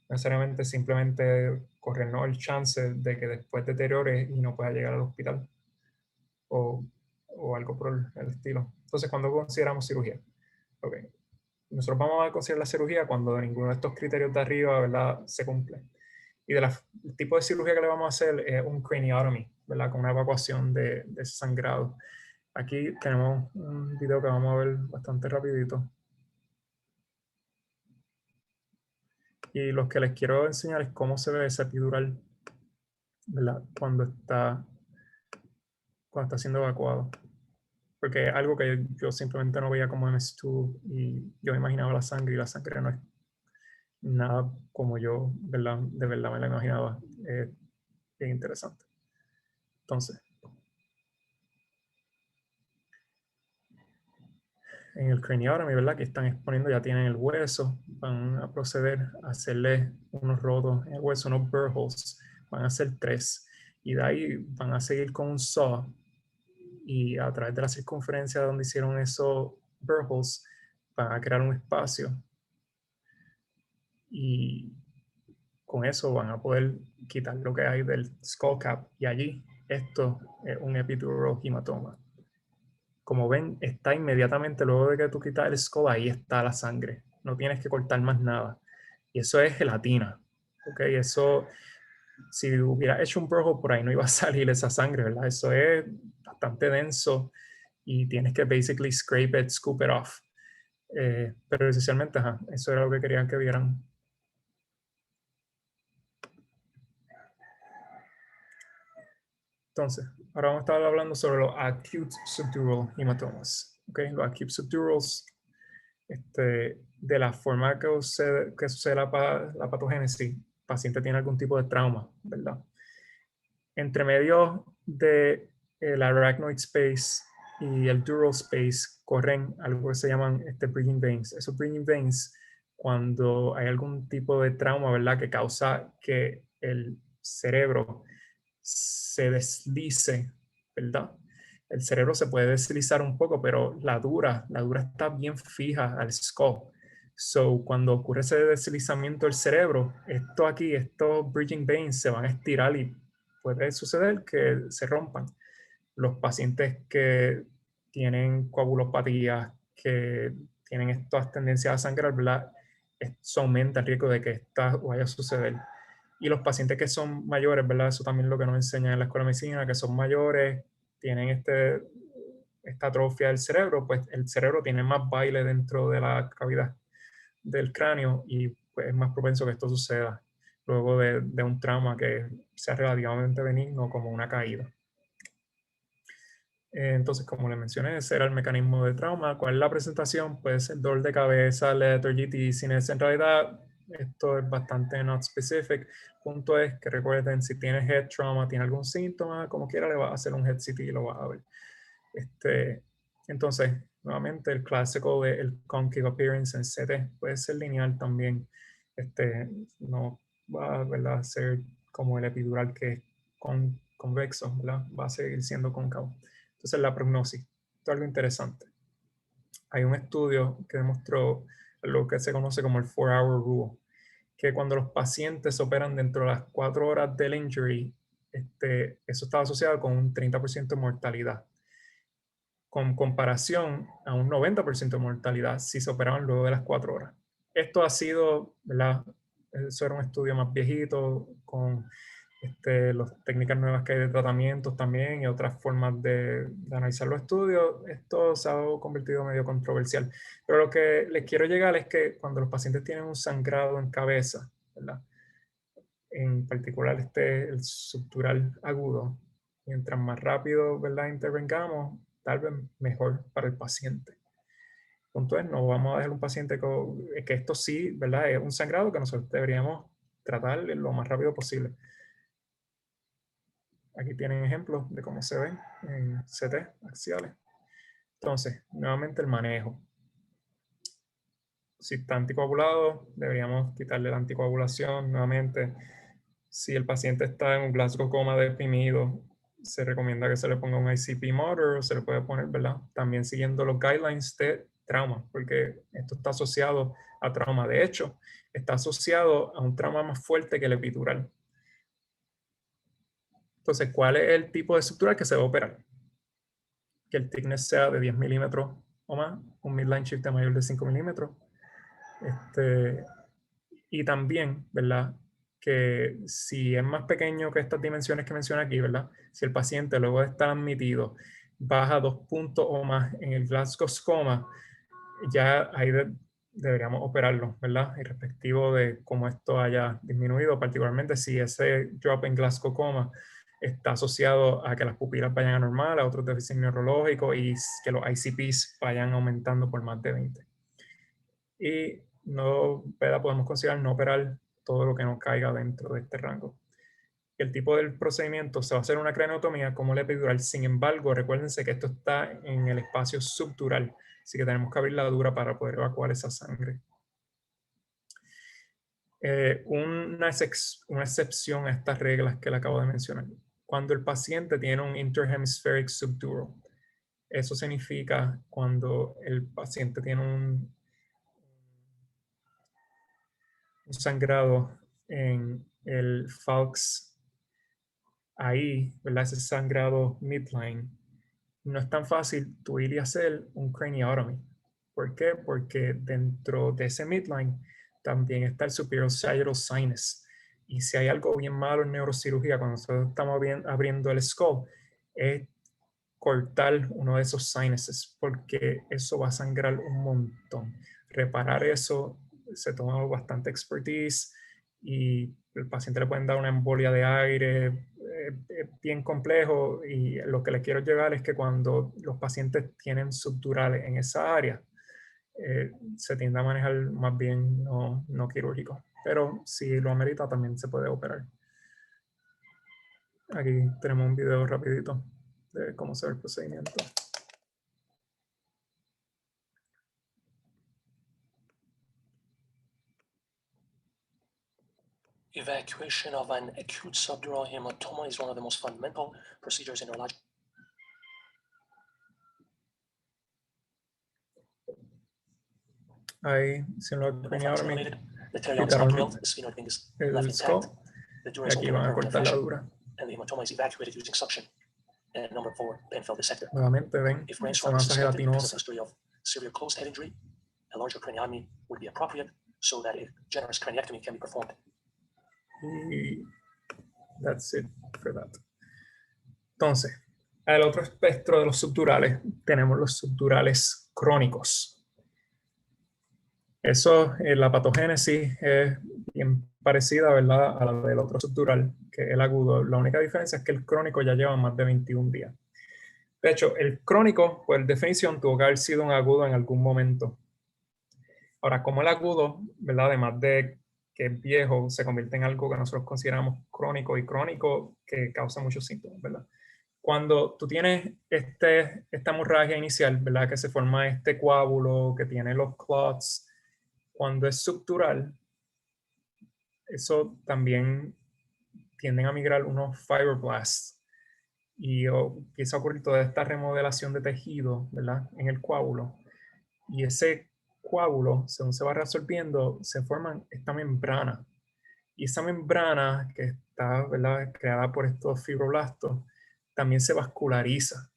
No necesariamente simplemente corrernos el chance de que después deteriore y no pueda llegar al hospital o, o algo por el estilo. Entonces, ¿cuándo consideramos cirugía? Ok. Nosotros vamos a considerar la cirugía cuando ninguno de estos criterios de arriba, ¿verdad?, se cumple. Y del tipo de cirugía que le vamos a hacer es un craniotomy, ¿verdad?, con una evacuación de ese sangrado. Aquí tenemos un video que vamos a ver bastante rapidito. Y lo que les quiero enseñar es cómo se ve ese epidural, ¿verdad?, cuando está siendo evacuado. Porque es algo que yo simplemente no veía como MS2 y yo me imaginaba la sangre y la sangre no es nada como yo, ¿verdad?, de verdad me la imaginaba. Bien interesante. Entonces, en el craniotomy, ¿verdad?, que están exponiendo, ya tienen el hueso, van a proceder a hacerle unos rotos en el hueso, unos burr holes, van a hacer 3, y de ahí van a seguir con un saw, y a través de la circunferencia donde hicieron esos burr holes, van a crear un espacio, y con eso van a poder quitar lo que hay del skull cap, y allí esto es un epidural hematoma. Como ven, está inmediatamente luego de que tú quitas el skull, ahí está la sangre. No tienes que cortar más nada. Y eso es gelatina. ¿Ok? Eso, si hubiera hecho un burro por ahí, no iba a salir esa sangre, ¿verdad? Eso es bastante denso y tienes que basically scrape it, scoop it off. Pero esencialmente, ajá, eso era lo que querían que vieran. Entonces, ahora vamos a estar hablando sobre los acute subdural hematomas. ¿Ok? Los acute subdurals de la forma que sucede la patogénesis, el paciente tiene algún tipo de trauma, ¿verdad? Entre medio de el arachnoid space y el dural space corren algo que se llaman bridging veins. Esos bridging veins, cuando hay algún tipo de trauma, ¿verdad?, que causa que el cerebro se deslice, ¿verdad? El cerebro se puede deslizar un poco, pero la dura está bien fija al skull. So, cuando ocurre ese deslizamiento del cerebro, estos bridging veins se van a estirar y puede suceder que se rompan. Los pacientes que tienen coagulopatías, que tienen estas tendencias a sangrar, ¿verdad?, eso aumenta el riesgo de que esto vaya a suceder. Y los pacientes que son mayores, ¿verdad? Eso también es lo que nos enseñan en la escuela de medicina, que son mayores, tienen esta atrofia del cerebro, pues el cerebro tiene más baile dentro de la cavidad del cráneo y pues, es más propenso que esto suceda luego de un trauma que sea relativamente benigno como una caída. Entonces, como les mencioné, ese era el mecanismo de trauma. ¿Cuál es la presentación? Pues el dolor de cabeza, lethargy, dizziness. En realidad, esto es bastante not specific. El punto es que recuerden, si tienes head trauma, tiene algún síntoma, como quiera, le vas a hacer un head CT y lo vas a ver. Entonces, nuevamente, el clásico del concave appearance en CT puede ser lineal también. No va, ¿verdad?, a ser como el epidural que es convexo, ¿verdad? Va a seguir siendo cóncavo. Entonces, la prognosis. Esto es algo interesante. Hay un estudio que demostró lo que se conoce como el 4-hour rule, que cuando los pacientes operan dentro de las 4 horas del injury, eso estaba asociado con un 30% de mortalidad, con comparación a un 90% de mortalidad si se operaban luego de las 4 horas. Esto ha sido, ¿verdad? Eso era un estudio más viejito, con las técnicas nuevas que hay de tratamientos también y otras formas de analizar los estudios. Esto se ha convertido en medio controversial. Pero lo que les quiero llegar es que cuando los pacientes tienen un sangrado en cabeza, ¿verdad?, en particular el subdural agudo, mientras más rápido, ¿verdad?, intervengamos, tal vez mejor para el paciente. El punto es, no vamos a dejar un paciente que esto sí, ¿verdad?, es un sangrado que nosotros deberíamos tratar lo más rápido posible. Aquí tienen ejemplos de cómo se ven en CT axiales. Entonces, nuevamente el manejo. Si está anticoagulado, deberíamos quitarle la anticoagulación nuevamente. Si el paciente está en un Glasgow coma deprimido, se recomienda que se le ponga un ICP motor o se le puede poner, ¿verdad?, también siguiendo los guidelines de trauma, porque esto está asociado a trauma. De hecho, está asociado a un trauma más fuerte que el epidural. Entonces, ¿cuál es el tipo de estructura que se va a operar? Que el thickness sea de 10 milímetros o más, un midline shift de mayor de 5 milímetros. Y también, ¿verdad?, que si es más pequeño que estas dimensiones que mencioné aquí, ¿verdad?, si el paciente luego de estar admitido baja 2 puntos o más en el Glasgow coma, ya ahí deberíamos operarlo, ¿verdad?, y respectivo de cómo esto haya disminuido, particularmente si ese drop en Glasgow coma está asociado a que las pupilas vayan a normal, a otros déficits neurológicos y que los ICPs vayan aumentando por más de 20. Y no, ¿verdad?, podemos considerar no operar todo lo que nos caiga dentro de este rango. El tipo del procedimiento se va a hacer una craneotomía como el epidural. Sin embargo, recuérdense que esto está en el espacio subdural, así que tenemos que abrir la dura para poder evacuar esa sangre. Una excepción a estas reglas que le acabo de mencionar. Cuando el paciente tiene un interhemispheric subdural, eso significa cuando el paciente tiene un sangrado en el falx, ahí, ¿verdad?, ese sangrado midline, no es tan fácil tú ir y hacer un craniotomy. ¿Por qué? Porque dentro de ese midline también está el superior sagittal sinus. Y si hay algo bien malo en neurocirugía, cuando nosotros estamos abriendo el skull, es cortar uno de esos sinuses, porque eso va a sangrar un montón. Reparar eso se toma bastante expertise y el paciente le pueden dar una embolia de aire, es bien complejo, y lo que les quiero llegar es que cuando los pacientes tienen subdurales en esa área, se tiende a manejar más bien no quirúrgico. Pero si lo amerita, también se puede operar. Aquí tenemos un video rapidito de cómo se ve el procedimiento. Evacuation of an acute subdural hematoma is one of the most fundamental procedures in neurology. Ahí, si lo ven ahora mismo, The terreon is undrailed, the sphenoid wing is left el scope, intact, the dura y is aquí open in van a a permanent cortar la fashion, dura. and the hematoma is evacuated using suction. And number 4, Penfield dissector. Nuevamente ven If esa brainstorm is masa suspected because of gelatinosa. history of severe closed head injury, a larger craniotomy would be appropriate so that a generous craniectomy can be performed. Y that's it for that. Entonces, al otro espectro de los subdurales tenemos los subdurales crónicos. Eso, la patogénesis es bien parecida, ¿verdad?, a la del otro subdural, que es el agudo. La única diferencia es que el crónico ya lleva más de 21 días. De hecho, el crónico, por definición, tuvo que haber sido un agudo en algún momento. Ahora, como el agudo, ¿verdad?, además de que es viejo, se convierte en algo que nosotros consideramos crónico y crónico que causa muchos síntomas, ¿verdad? Cuando tú tienes esta hemorragia inicial, ¿verdad?, que se forma este coágulo, que tiene los clots, cuando es subdural, eso también tienden a migrar unos fibroblasts y empieza a ocurrir toda esta remodelación de tejido, ¿verdad?, en el coágulo. Y ese coágulo, según se va resolviendo, se forman esta membrana. Y esa membrana que está, ¿verdad?, creada por estos fibroblastos, también se vasculariza.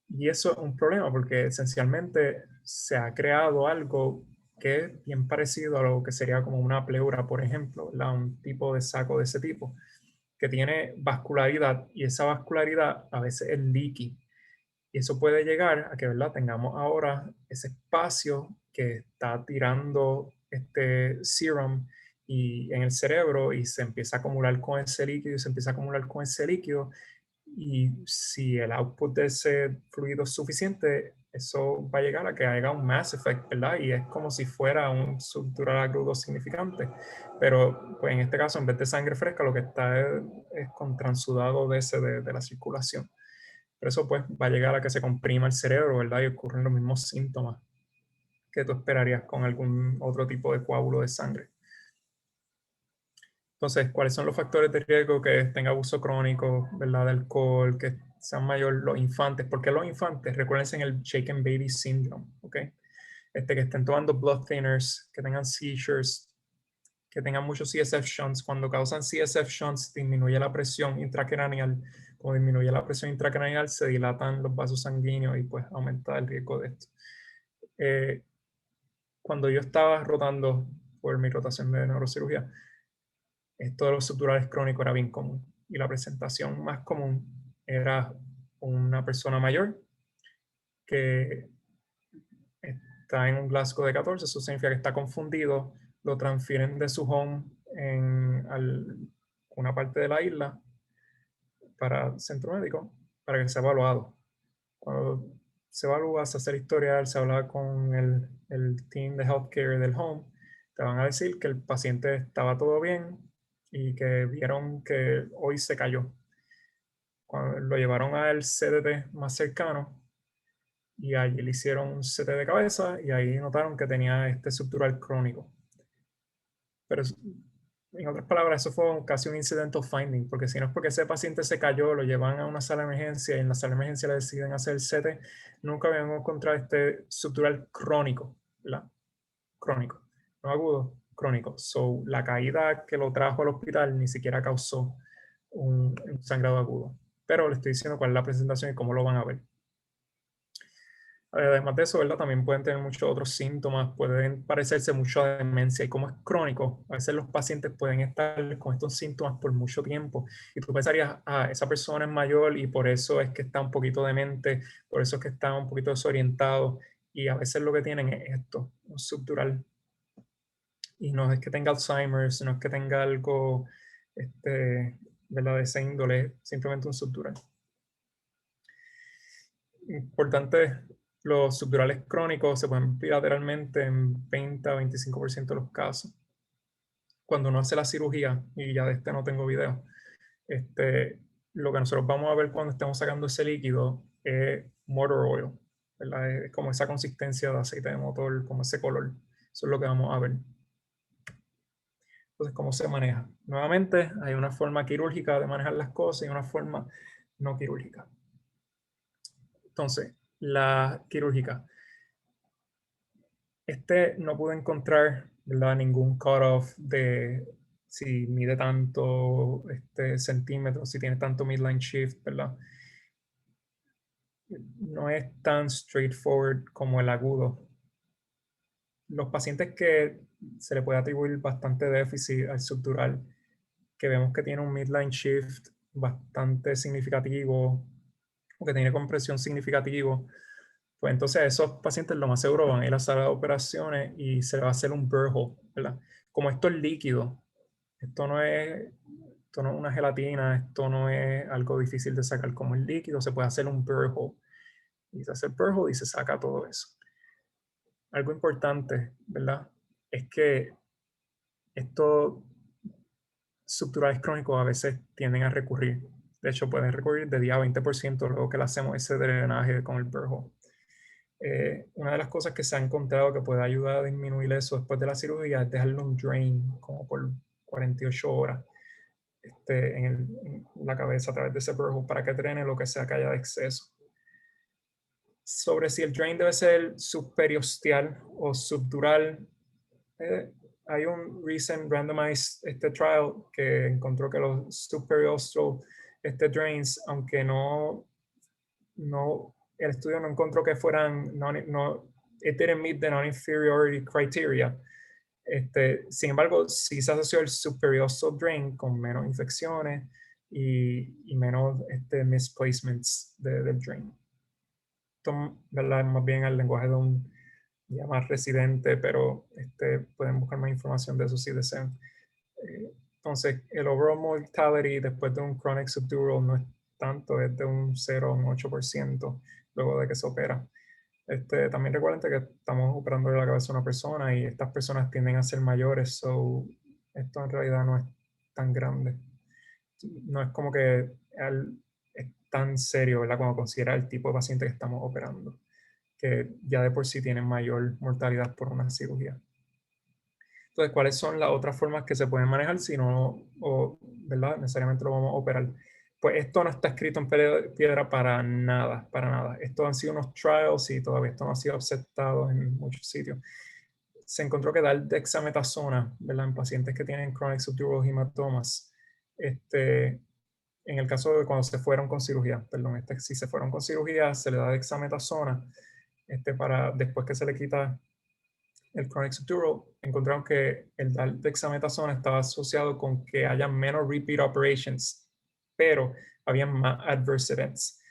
Y eso es un problema porque esencialmente se ha creado algo que es bien parecido a lo que sería como una pleura, por ejemplo, ¿verdad?, un tipo de saco de ese tipo, que tiene vascularidad y esa vascularidad a veces es leaky. Y eso puede llegar a que, ¿verdad?, tengamos ahora ese espacio que está tirando este serum y en el cerebro y se empieza a acumular con ese líquido y se empieza a acumular con ese líquido. Y si el output de ese fluido es suficiente, eso va a llegar a que haya un mass effect, ¿verdad? Y es como si fuera un subdural agudo significante. Pero pues en este caso, en vez de sangre fresca, lo que está es con transudado de la circulación. Pero eso pues va a llegar a que se comprima el cerebro, ¿verdad? Y ocurren los mismos síntomas que tú esperarías con algún otro tipo de coágulo de sangre. Entonces, ¿cuáles son los factores de riesgo? Que tenga abuso crónico, ¿verdad?, de alcohol, que sean mayor los infantes. ¿Por qué los infantes? Recuérdense en el shaken baby syndrome, ¿ok? Que estén tomando blood thinners, que tengan seizures, que tengan muchos CSF shunts. Cuando causan CSF shunts, disminuye la presión intracraneal. Como disminuye la presión intracraneal, se dilatan los vasos sanguíneos y pues aumenta el riesgo de esto. Cuando yo estaba rotando por mi rotación de neurocirugía, esto de los subdurales crónicos era bien común. Y la presentación más común era una persona mayor que está en un Glasgow de 14, eso significa que está confundido, lo transfieren de su home una parte de la isla para el centro médico para que sea evaluado. Cuando se evalúa, se hace el historial, se habla con el team de healthcare del home, te van a decir que el paciente estaba todo bien y que vieron que hoy se cayó. Cuando lo llevaron al CDT más cercano y allí le hicieron un CT de cabeza y ahí notaron que tenía este subdural crónico. Pero en otras palabras, eso fue casi un incidental finding, porque si no es porque ese paciente se cayó, lo llevan a una sala de emergencia y en la sala de emergencia le deciden hacer el CT, nunca habían encontrado este subdural crónico, ¿verdad? Crónico, no agudo, crónico. So, la caída que lo trajo al hospital ni siquiera causó un sangrado agudo. Pero le estoy diciendo cuál es la presentación y cómo lo van a ver. Además de eso, ¿verdad?, también pueden tener muchos otros síntomas, pueden parecerse mucho a demencia y como es crónico, a veces los pacientes pueden estar con estos síntomas por mucho tiempo y tú pensarías, esa persona es mayor y por eso es que está un poquito demente, por eso es que está un poquito desorientado y a veces lo que tienen es esto, un subdural. Y no es que tenga Alzheimer's, no es que tenga algo, ¿verdad?, de esa índole, simplemente un subdural. Importante Los subdurales crónicos se pueden bilateralmente en 20 a 25% de los casos. Cuando uno hace la cirugía, y ya de este no tengo video, lo que nosotros vamos a ver cuando estemos sacando ese líquido es motor oil, ¿verdad? Es como esa consistencia de aceite de motor, como ese color. Eso es lo que vamos a ver. Entonces, ¿cómo se maneja? Nuevamente, hay una forma quirúrgica de manejar las cosas y una forma no quirúrgica. Entonces, la quirúrgica. No pude encontrar, ¿verdad?, ningún cutoff de si mide tanto centímetros, si tiene tanto midline shift, ¿verdad? No es tan straightforward como el agudo. Los pacientes que se le puede atribuir bastante déficit al subdural, que vemos que tiene un midline shift bastante significativo o que tiene compresión significativo, pues entonces esos pacientes lo más seguro van a ir a la sala de operaciones y se le va a hacer un burr hole, ¿verdad? Como esto es líquido, esto no es una gelatina, esto no es algo difícil de sacar como el líquido, se puede hacer un burr hole. Y se hace el burr hole y se saca todo eso. Algo importante, ¿verdad? Es que estos subdurales crónicos a veces tienden a recurrir. De hecho, pueden recurrir de 10 a 20% luego que le hacemos ese drenaje con el burr hole. Una de las cosas que se ha encontrado que puede ayudar a disminuir eso después de la cirugía es dejarle un drain como por 48 horas en la cabeza a través de ese burr hole para que drene lo que sea que haya de exceso. Sobre si el drain debe ser subperiosteal o subdural, hay un recent randomized trial que encontró que los subperiosteal drains, aunque el estudio no encontró que fueran, it didn't meet the non-inferiority criteria. Sin embargo, sí se asoció el subperiosteal drain con menos infecciones y menos misplacements del drain. Esto, ¿verdad?, más bien el lenguaje de un ya más residente, pero pueden buscar más información de eso si desean. Entonces, el overall mortality después de un chronic subdural no es tanto, es de un 0 a un 8% luego de que se opera. También recuerden que estamos operando de la cabeza a una persona y estas personas tienden a ser mayores, so esto en realidad no es tan grande. No es como que es tan serio, ¿verdad?, cuando considera el tipo de paciente que estamos operando, que ya de por sí tienen mayor mortalidad por una cirugía. Entonces, ¿cuáles son las otras formas que se pueden manejar si no, ¿verdad?, necesariamente lo vamos a operar? Pues esto no está escrito en piedra para nada, para nada. Estos han sido unos trials y todavía esto no ha sido aceptado en muchos sitios. Se encontró que dar dexametasona, ¿verdad?, en pacientes que tienen chronic subdural hematomas, en el caso de cuando se fueron con cirugía, perdón, si se fueron con cirugía, se le da dexametasona, para después que se le quita el chronic subdural, encontraron que el dar dexametasona estaba asociado con que haya menos repeat operations, pero había más adverse events,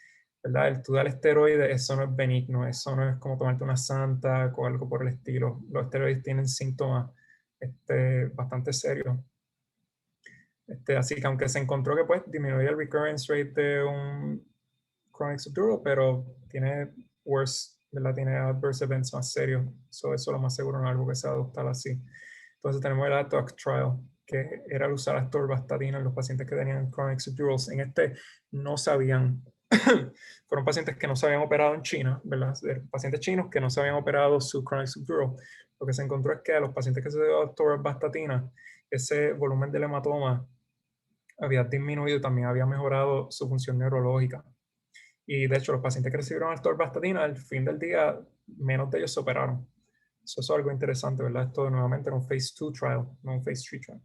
¿verdad? El tú dar esteroides, eso no es benigno, eso no es como tomarte una santa o algo por el estilo. Los esteroides tienen síntomas bastante serios. Así que aunque se encontró que pues disminuye el recurrence rate de un chronic subdural, pero tiene worse, ¿verdad?, tiene adverse events más serios. Eso lo más seguro no es algo que se va a adoptar así. Entonces tenemos el ATOC trial, que era el usar atorvastatina en los pacientes que tenían chronic subdurals. En no sabían, fueron pacientes que no se habían operado en China, ¿verdad?, pacientes chinos que no se habían operado su chronic subdural. Lo que se encontró es que a los pacientes que se dio atorvastatina, ese volumen del hematoma había disminuido y también había mejorado su función neurológica. Y de hecho, los pacientes que recibieron atorvastatina, al fin del día, menos de ellos se operaron. Eso es algo interesante, ¿verdad? Esto nuevamente era un Phase 2 trial, no un Phase 3 trial.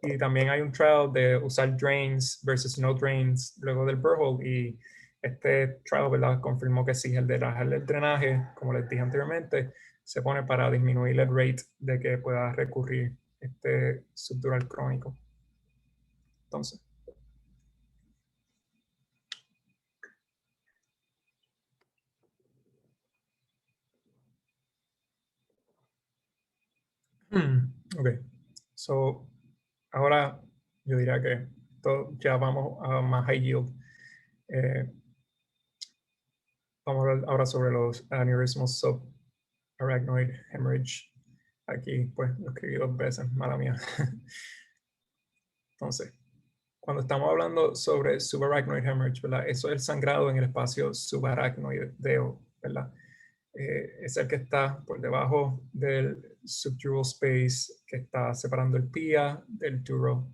Y también hay un trial de usar drains versus no drains luego del burr hole. Y este trial, ¿verdad?, confirmó que sí, el de bajarle el drenaje, como les dije anteriormente, se pone para disminuir el rate de que pueda recurrir subdural crónico. Entonces, ok, so ahora yo diría que ya vamos a más high yield. Vamos a hablar ahora sobre los aneurismos subarachnoid hemorrhage. Aquí, pues, lo escribí 2 veces, mala mía. Entonces, cuando estamos hablando sobre subarachnoid hemorrhage, ¿verdad? Eso es el sangrado en el espacio subarachnoideo, ¿verdad? Es el que está por debajo del subdural space, que está separando el pia del duro.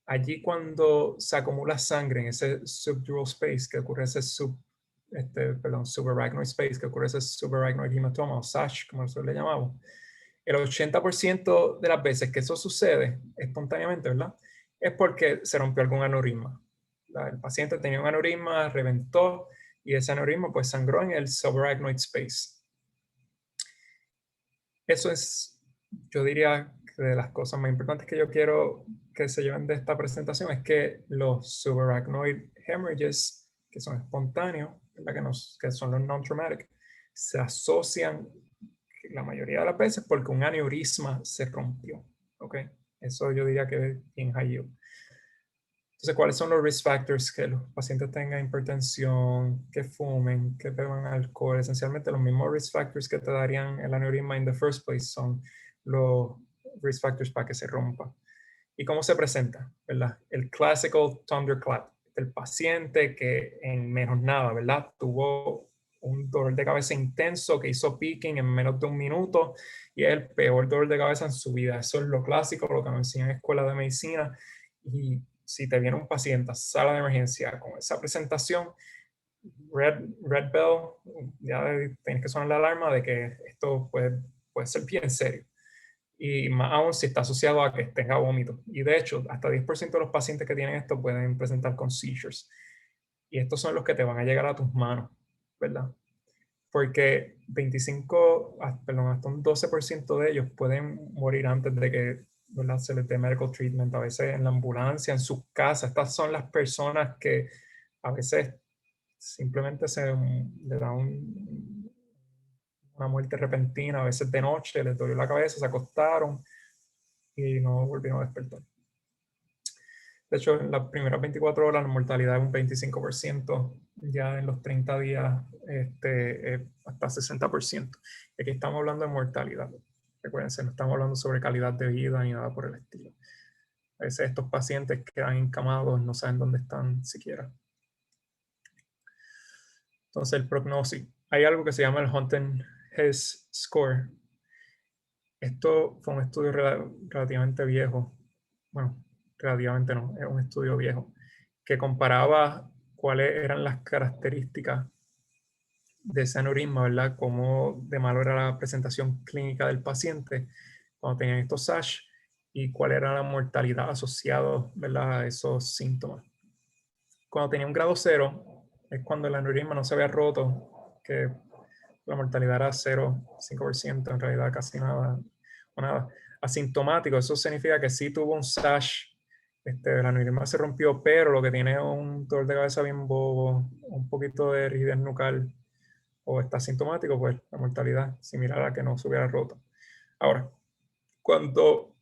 Allí cuando se acumula sangre en ese subdural space, que ocurre ese subarachnoid space, que ocurre ese subarachnoid hematoma o SASH, como nosotros le llamamos, el 80% de las veces que eso sucede espontáneamente, ¿verdad? Es porque se rompió algún aneurisma. El paciente tenía un aneurisma, reventó, y ese aneurisma pues sangró en el subarachnoid space. Eso es, yo diría, que de las cosas más importantes que yo quiero que se lleven de esta presentación es que los subarachnoid hemorrhages, que son espontáneos, que son los non-traumatic, se asocian la mayoría de las veces porque un aneurisma se rompió. ¿Ok? Eso yo diría que es bien high yield. Entonces, ¿cuáles son los risk factors? Que los pacientes tengan hipertensión, que fumen, que beban alcohol. Esencialmente los mismos risk factors que te darían el aneurisma in the first place son los risk factors para que se rompa. ¿Y cómo se presenta? ¿Verdad? El classical thunderclap. El paciente que en menos nada, ¿verdad? Tuvo un dolor de cabeza intenso que hizo peaking en menos de 1 minuto y es el peor dolor de cabeza en su vida. Eso es lo clásico, lo que nos enseñan en escuela de medicina. Y si te viene un paciente a sala de emergencia con esa presentación, red bell, ya tienes que sonar la alarma de que esto puede ser bien serio. Y más aún si está asociado a que tenga vómito. Y de hecho, hasta 10% de los pacientes que tienen esto pueden presentar con seizures. Y estos son los que te van a llegar a tus manos, ¿verdad? Porque hasta un 12% de ellos pueden morir antes de que, ¿verdad?, se les dé medical treatment, a veces en la ambulancia, en sus casas. Estas son las personas que a veces simplemente le da una muerte repentina, a veces de noche, les dolió la cabeza, se acostaron y no volvieron a despertar. De hecho, en las primeras 24 horas la mortalidad es un 25%, ya en los 30 días hasta 60%. Y aquí estamos hablando de mortalidad. Recuérdense, no estamos hablando sobre calidad de vida ni nada por el estilo. A veces estos pacientes quedan encamados, no saben dónde están siquiera. Entonces, el prognosis. Hay algo que se llama el Huntington-Hess Score. Esto fue un estudio relativamente viejo. Bueno, relativamente no, es un estudio viejo, que comparaba cuáles eran las características de ese aneurisma, ¿verdad? Cómo de malo era la presentación clínica del paciente cuando tenían estos SASH y cuál era la mortalidad asociada, ¿verdad?, a esos síntomas. Cuando tenía un grado 0, es cuando el aneurisma no se había roto, que la mortalidad era 0,5%, en realidad casi nada o nada. Asintomático, eso significa que sí tuvo un SASH, el aneurisma se rompió, pero lo que tiene es un dolor de cabeza bien bobo, un poquito de rigidez nucal, o está asintomático, pues la mortalidad similar a la que no se hubiera roto. Ahora, cuando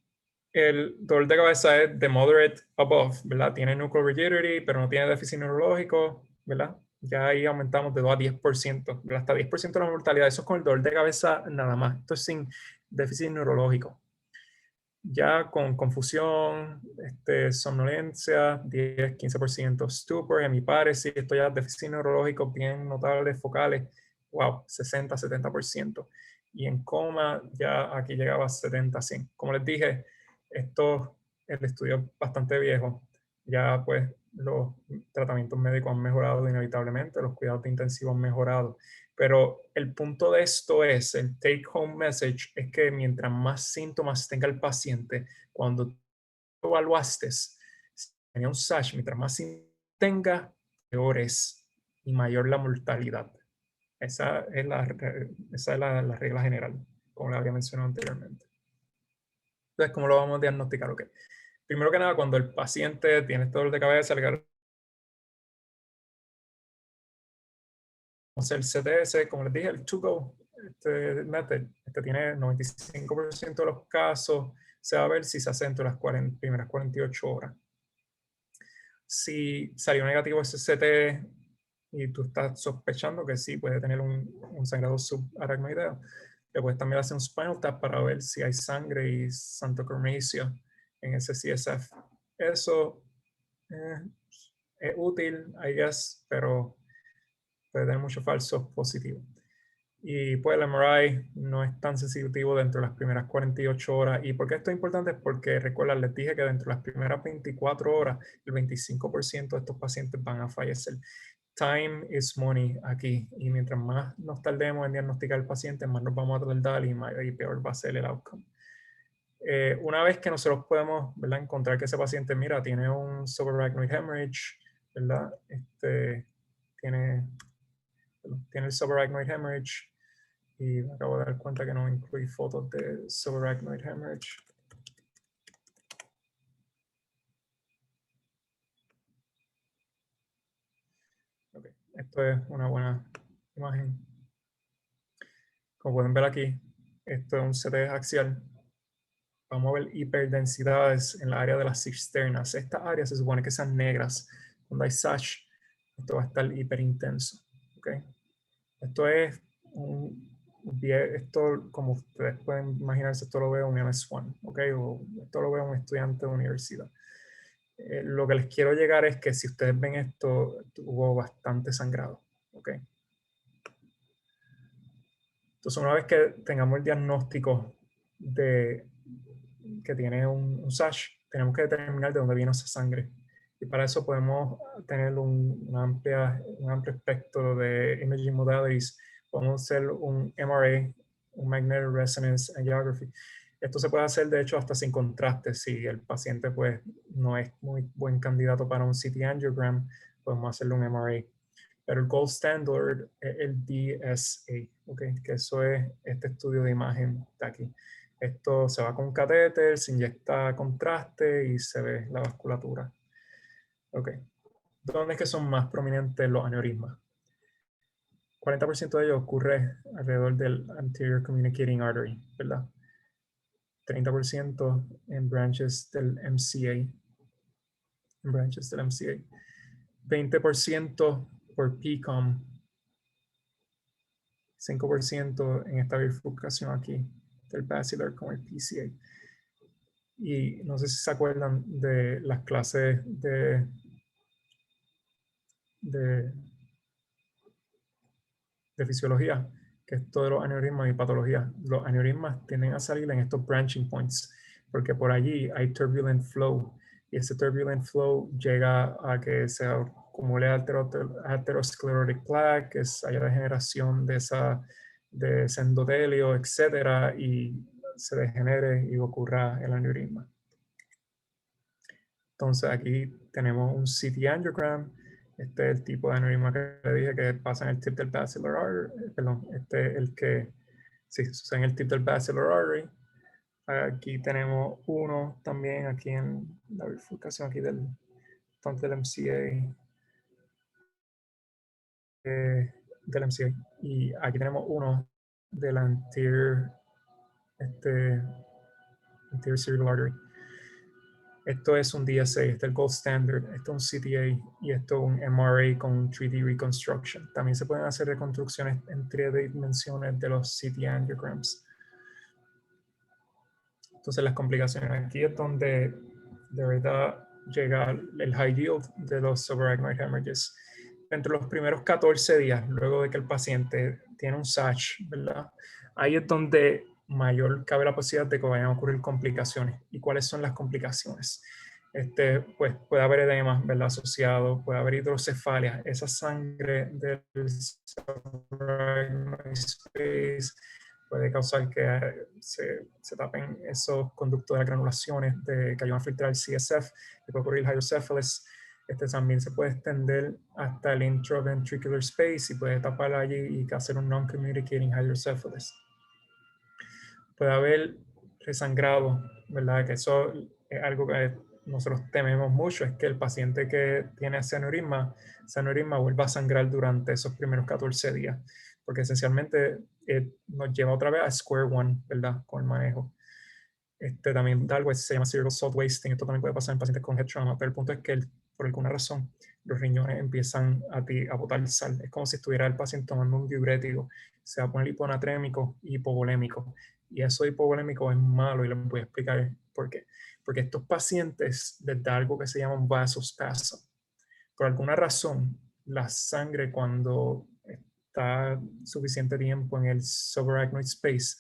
el dolor de cabeza es de moderate above, ¿verdad? Tiene nuclear rigidity, pero no tiene déficit neurológico, ¿verdad? Ya ahí aumentamos de 2 a 10%, ¿verdad? Hasta 10% de la mortalidad. Eso es con el dolor de cabeza nada más. Esto es sin déficit neurológico. Ya con confusión, somnolencia, 10-15%, stupor, hemiparesis, esto ya déficit neurológico bien notables, focales, wow, 60-70%. Y en coma ya aquí llegaba a 70-100. Como les dije, el estudio es bastante viejo. Ya pues los tratamientos médicos han mejorado inevitablemente, los cuidados intensivos han mejorado. Pero el punto de esto es, el take home message, es que mientras más síntomas tenga el paciente, cuando tú evaluaste, si tenía un SASH, mientras más síntomas tenga, peor es y mayor la mortalidad. Esa es la regla general, como le había mencionado anteriormente. Entonces, ¿cómo lo vamos a diagnosticar? Okay. Primero que nada, cuando el paciente tiene dolor de cabeza, el CTS, como les dije, el to-go method, tiene 95% de los casos, se va a ver si se hace dentro de las primeras 48 horas. Si salió negativo ese CT y tú estás sospechando que sí puede tener un sangrado subaracnoideo, le puedes también hacer un spinal tap para ver si hay sangre y santocormecia en ese CSF. Eso es útil, I guess, pero puede tener muchos falsos positivos. Y pues el MRI no es tan sensitivo dentro de las primeras 48 horas. ¿Y por qué esto es importante? Porque recuerda, les dije que dentro de las primeras 24 horas, el 25% de estos pacientes van a fallecer. Time is money aquí. Y mientras más nos tardemos en diagnosticar al paciente, más nos vamos a tardar y peor va a ser el outcome. Una vez que nosotros podemos, ¿verdad?, encontrar que ese paciente, mira, tiene un subarachnoid hemorrhage, ¿verdad? Tiene el subarachnoid hemorrhage, y me acabo de dar cuenta que no incluí fotos de subarachnoid hemorrhage. Okay. Esto es una buena imagen. Como pueden ver aquí, esto es un CT axial. Vamos a ver hiperdensidades en la área de las cisternas. Estas áreas se supone que sean negras. Cuando hay SASH, esto va a estar hiperintenso. ¿Okay? Esto es esto, como ustedes pueden imaginarse, esto lo veo un MS1, ¿ok? O esto lo veo un estudiante de universidad. Lo que les quiero llegar es que si ustedes ven esto, hubo bastante sangrado, ¿ok? Entonces, una vez que tengamos el diagnóstico de que tiene un SASH, tenemos que determinar de dónde viene esa sangre. Y para eso podemos tener un amplio espectro de imaging modalities. Podemos hacer un MRA, un Magnetic Resonance Angiography. Esto se puede hacer, de hecho, hasta sin contraste. Si el paciente pues, no es muy buen candidato para un CT angiogram, podemos hacerle un MRA. Pero el gold standard es el DSA, ¿okay? Que eso es este estudio de imagen de aquí. Esto se va con un catéter, se inyecta contraste y se ve la vasculatura. Ok. ¿Dónde es que son más prominentes los aneurismas? 40% de ellos ocurre alrededor del anterior communicating artery, ¿verdad? 30% en branches del MCA. 20% por PCOM. 5% en esta bifurcación aquí del basilar con el PCA. Y no sé si se acuerdan de las clases de fisiología, que es todo los aneurismas y patología. Los aneurismas tienden a salir en estos branching points, porque por allí hay turbulent flow, y ese turbulent flow llega a que se acumule atherosclerotic plaque, que haya degeneración de ese endotelio, etcétera, y se degenere y ocurra el aneurisma. Entonces aquí tenemos un CT angiogram. Este es el tipo de aneurisma que le dije que pasa en el tip del basilar artery. Perdón, este es el que sí, sucede en el tip del basilar artery. Aquí tenemos uno también aquí en la bifurcación aquí del MCA. Del MCA. Y aquí tenemos uno del anterior cerebral artery. Esto es un DSA, este es el gold standard, esto es un CTA y esto es un MRA con 3D reconstruction. También se pueden hacer reconstrucciones en 3 dimensiones de los CT angiograms. Entonces las complicaciones aquí es donde de verdad llega el high yield de los subarachnoid hemorrhages. Entre los primeros 14 días, luego de que el paciente tiene un SASH, ¿verdad? Ahí es donde mayor cabe la posibilidad de que vayan a ocurrir complicaciones. ¿Y cuáles son las complicaciones? Pues puede haber edema, ¿verdad?, asociado, puede haber hidrocefalia, esa sangre del subarachnoid space puede causar que se tapen esos conductos de las granulaciones que ayudan a filtrar el CSF, y puede ocurrir hydrocephalus. También se puede extender hasta el intraventricular space y puede tapar allí y hacer un non-communicating hydrocephalus. Puede haber resangrado, ¿verdad? Que eso es algo que nosotros tememos mucho, es que el paciente que tiene ese aneurisma vuelva a sangrar durante esos primeros 14 días, porque esencialmente nos lleva otra vez a square one, ¿verdad? Con el manejo. También algo que se llama cerebral salt wasting, esto también puede pasar en pacientes con head trauma, pero el punto es que por alguna razón los riñones empiezan a botar sal. Es como si estuviera el paciente tomando un diurético. Se va a poner hiponatrémico y hipovolémico. Y eso hipovolémico es malo y les voy a explicar por qué. Porque estos pacientes les da algo que se llama un vasospasmo. Por alguna razón, la sangre cuando está suficiente tiempo en el subarachnoid space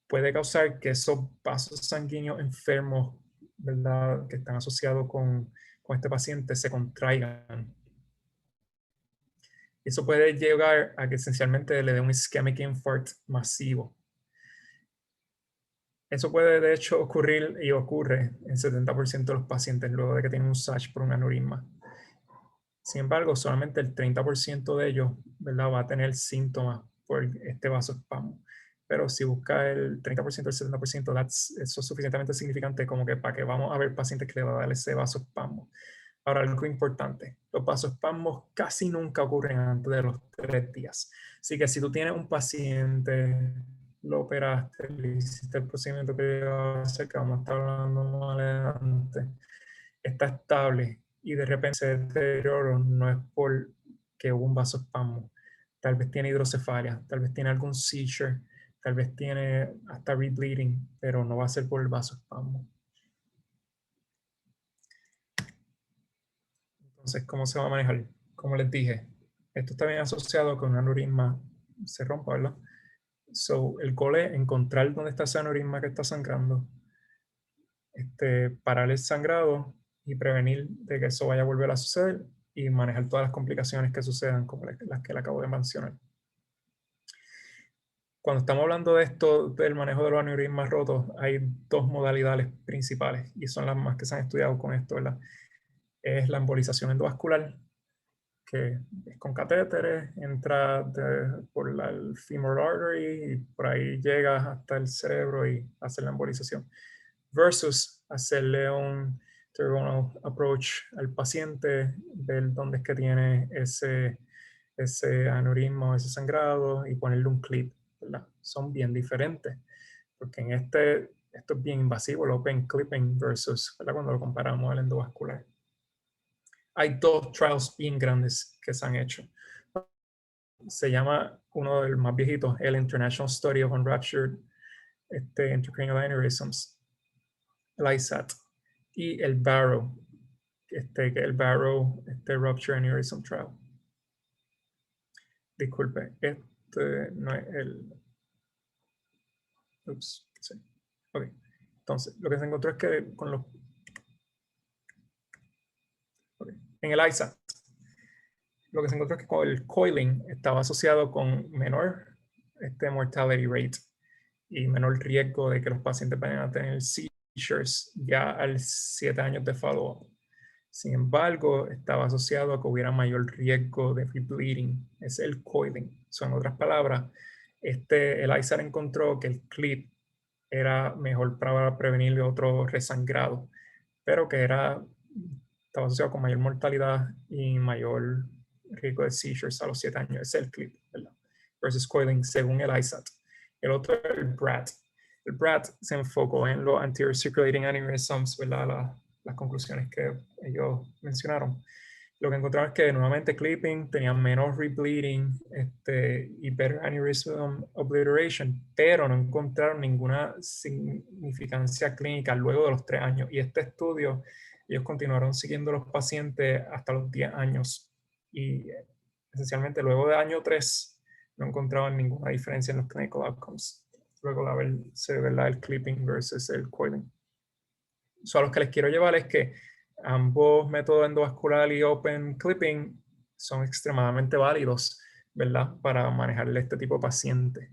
puede causar que esos vasos sanguíneos enfermos, ¿verdad?, que están asociados con este paciente se contraigan. Eso puede llegar a que esencialmente le dé un ischemic infarct masivo. Eso puede de hecho ocurrir y ocurre en 70% de los pacientes luego de que tienen un SASH por un aneurisma. Sin embargo, solamente el 30% de ellos, ¿verdad?, va a tener síntomas por este vasoespasmo. Pero si busca el 30% o el 70%, eso es suficientemente significante como que para que vamos a ver pacientes que le va a dar ese vasoespasmo. Ahora, algo importante, los vasoespasmos casi nunca ocurren antes de los 3 días. Así que si tú tienes un paciente, lo operaste, le hiciste el procedimiento que iba a hacer, que vamos a estar hablando más adelante, está estable y de repente se deterioró, no es por que hubo un vasoespasmo. Tal vez tiene hidrocefalia, tal vez tiene algún seizure, tal vez tiene hasta rebleeding, pero no va a ser por el vasoespasmo. Entonces, ¿cómo se va a manejar? Como les dije, esto está bien asociado con un aneurisma se rompa, ¿verdad? So, el goal es encontrar dónde está ese aneurisma que está sangrando, parar el sangrado y prevenir de que eso vaya a volver a suceder y manejar todas las complicaciones que sucedan, como las que le acabo de mencionar. Cuando estamos hablando de esto, del manejo de los aneurismas rotos, hay 2 modalidades principales y son las más que se han estudiado con esto, ¿verdad? Es la embolización endovascular, que es con catéteres, entra por el femoral artery y por ahí llega hasta el cerebro y hace la embolización. Versus hacerle un trigonal approach al paciente, ver dónde es que tiene ese aneurisma o ese sangrado y ponerle un clip, ¿verdad? Son bien diferentes, porque en esto es bien invasivo, el open clipping versus, ¿verdad?, cuando lo comparamos al endovascular. Hay 2 trials bien grandes que se han hecho. Se llama, uno de los más viejitos, el International Study of Unruptured Intracranial Aneurysms, el ISAT, y el Barrow, que es el Barrow Rupture Aneurysm Trial. Disculpe, no es el... Ups, sí. Ok. Entonces, lo que se encontró es que con los... Okay. En el ISAT, lo que se encontró es que con el coiling estaba asociado con menor mortality rate y menor riesgo de que los pacientes vayan a tener seizures ya al 7 años de follow-up. Sin embargo, estaba asociado a que hubiera mayor riesgo de rebleeding. Es el coiling. En otras palabras, el ISAR encontró que el clip era mejor para prevenir otro resangrado, pero que estaba asociado con mayor mortalidad y mayor riesgo de seizures a los 7 años. Es el clip, ¿verdad? Versus coiling según el ISAT. El otro es el BRAT. El BRAT se enfocó en los anterior circulating aneurysms, ¿verdad? Las conclusiones que ellos mencionaron. Lo que encontraron es que nuevamente clipping tenía menos rebleeding y better aneurysm obliteration, pero no encontraron ninguna significancia clínica luego de los 3 años. Y este estudio, ellos continuaron siguiendo a los pacientes hasta los 10 años. Y esencialmente luego de año 3 no encontraban ninguna diferencia en los clinical outcomes. Luego de haberse, ¿verdad?, el clipping versus el coiling. A los que les quiero llevar es que ambos métodos endovascular y open clipping son extremadamente válidos, ¿verdad?, para manejar este tipo de pacientes.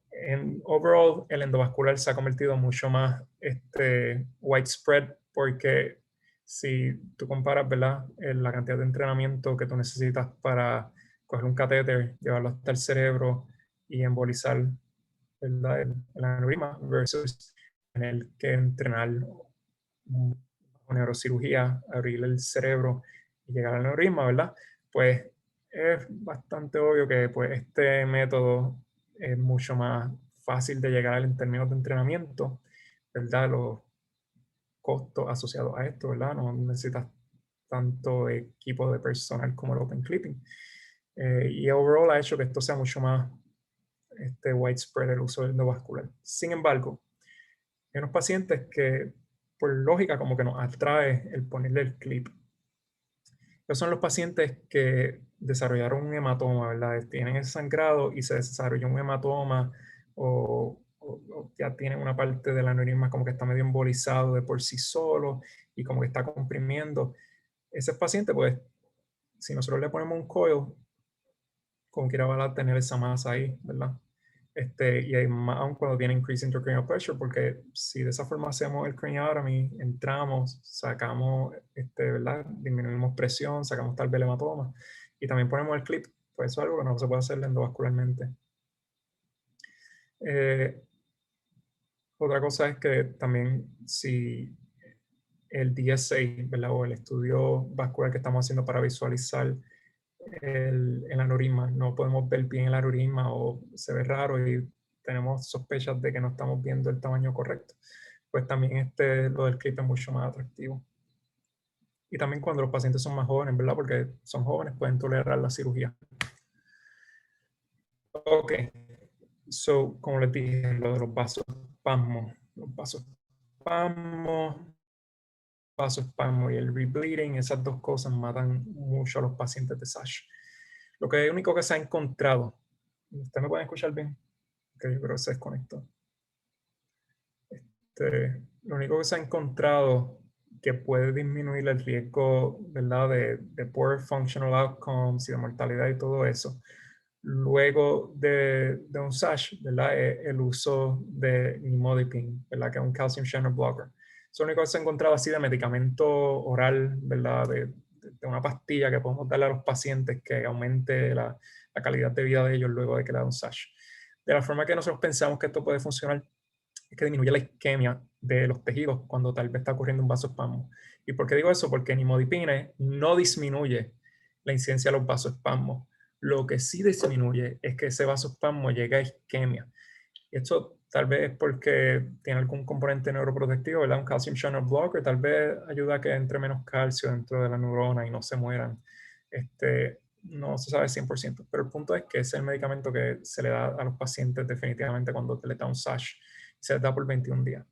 En overall, el endovascular se ha convertido mucho más widespread porque si tú comparas, ¿verdad?, la cantidad de entrenamiento que tú necesitas para coger un catéter, llevarlo hasta el cerebro y embolizar, ¿verdad?, el aneurisma versus tener que entrenar con neurocirugía, abrir el cerebro y llegar al aneurisma, ¿verdad? Pues es bastante obvio que pues, este método es mucho más fácil de llegar en términos de entrenamiento, ¿verdad? Los costos asociados a esto, ¿verdad? No necesitas tanto equipo de personal como el open clipping. Y overall ha hecho que esto sea mucho más widespread el uso del endovascular. Sin embargo, hay unos pacientes que por lógica como que nos atrae el ponerle el clip. Esos son los pacientes que desarrollaron un hematoma, ¿verdad? Tienen ese sangrado y se desarrolló un hematoma o ya tienen una parte del aneurisma como que está medio embolizado de por sí solo y como que está comprimiendo. Ese paciente, pues, si nosotros le ponemos un coil, como quiera va a tener esa masa ahí, ¿verdad? Y hay más aún cuando tiene increased intracranial pressure, porque si de esa forma hacemos el craniotomy, entramos, sacamos, ¿verdad? Disminuimos presión, sacamos tal vez el hematoma y también ponemos el clip, pues eso es algo que no se puede hacer endovascularmente. Otra cosa es que también si el DSA, ¿verdad? O el estudio vascular que estamos haciendo para visualizar el aneurisma, no podemos ver bien el aneurisma o se ve raro y tenemos sospechas de que no estamos viendo el tamaño correcto, pues también lo del clip es mucho más atractivo. Y también cuando los pacientes son más jóvenes, ¿verdad? Porque son jóvenes, pueden tolerar la cirugía. Ok, so, como les dije, lo de los vasospasmos. Los vasospasmos y el rebleeding, esas dos cosas matan mucho a los pacientes de SASH. Lo que único que se ha encontrado, ¿usted me puede escuchar bien? Que yo creo que se desconectó. Lo único que se ha encontrado que puede disminuir el riesgo, ¿verdad? De poor functional outcomes y de mortalidad y todo eso, luego de un SASH, ¿verdad? Es el uso de nimodipine, ¿verdad? Que es un calcium channel blocker. Eso es lo único que se ha encontrado así de medicamento oral, ¿verdad? De una pastilla que podemos darle a los pacientes que aumente la calidad de vida de ellos luego de que le da un SASH. De la forma que nosotros pensamos que esto puede funcionar es que disminuye la isquemia de los tejidos cuando tal vez está ocurriendo un vasoespasmo. ¿Y por qué digo eso? Porque nimodipine no disminuye la incidencia de los vasoespasmos. Lo que sí disminuye es que ese vasoespasmo llega a isquemia. Y esto tal vez es porque tiene algún componente neuroprotectivo, ¿verdad? Un calcium channel blocker, tal vez ayuda a que entre menos calcio dentro de la neurona y no se mueran. No se sabe 100%, pero el punto es que es el medicamento que se le da a los pacientes definitivamente cuando le da un SASH. Se les da por 21 días.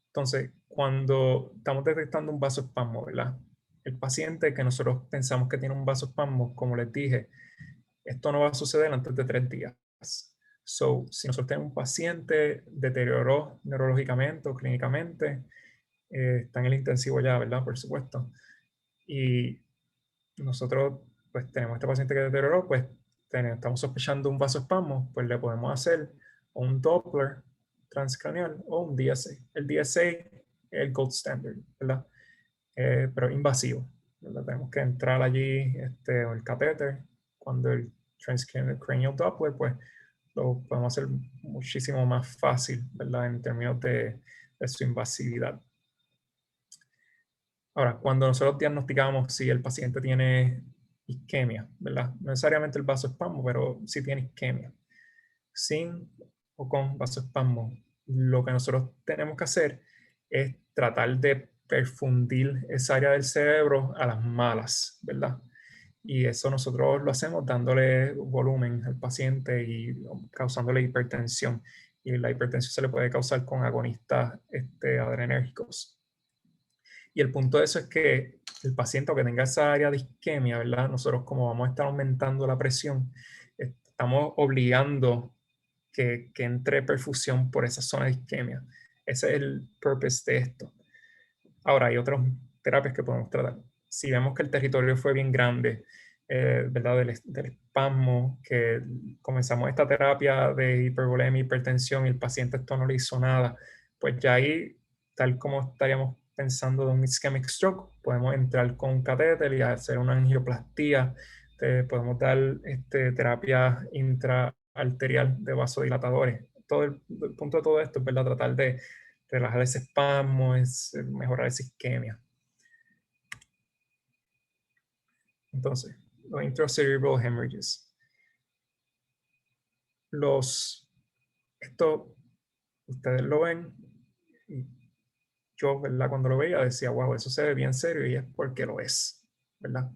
Entonces, cuando estamos detectando un vasoespasmo, ¿verdad? El paciente que nosotros pensamos que tiene un vasoespasmo, como les dije, esto no va a suceder antes de 3 días. So, si nosotros tenemos un paciente deterioró neurológicamente o clínicamente, está en el intensivo ya, ¿verdad? Por supuesto. Y nosotros, pues, tenemos este paciente que deterioró, pues, estamos sospechando un vasoespasmo, pues le podemos hacer un Doppler transcranial o un DSA. El DSA es el gold standard, ¿verdad? Pero invasivo, ¿verdad? Tenemos que entrar allí, el catéter, cuando el transcranial Doppler, pues lo podemos hacer muchísimo más fácil, ¿verdad? En términos de su invasividad. Ahora, cuando nosotros diagnosticamos si el paciente tiene isquemia, ¿verdad? No necesariamente el vasoespasmo, pero sí tiene isquemia. Sin o con vasoespasmo, lo que nosotros tenemos que hacer es tratar de perfundir esa área del cerebro a las malas, ¿verdad? Y eso nosotros lo hacemos dándole volumen al paciente y causándole hipertensión. Y la hipertensión se le puede causar con agonistas adrenérgicos. Y el punto de eso es que el paciente que tenga esa área de isquemia, ¿verdad? Nosotros como vamos a estar aumentando la presión, estamos obligando que entre perfusión por esa zona de isquemia. Ese es el purpose de esto. Ahora, hay otras terapias que podemos tratar. Si vemos que el territorio fue bien grande, ¿verdad? Del espasmo, que comenzamos esta terapia de hipervolemia, hipertensión y el paciente esto no le hizo nada, pues ya ahí, tal como estaríamos pensando de un ischemic stroke, podemos entrar con un catéter y hacer una angioplastía, podemos dar terapia intraarterial de vasodilatadores. El punto de todo esto es, ¿verdad? Tratar de relajar ese espasmo, es mejorar esa isquemia. Entonces, los intracerebral hemorrhages. Esto ustedes lo ven, yo, ¿verdad? Cuando lo veía decía, wow, eso se ve bien serio y es porque lo es, ¿verdad?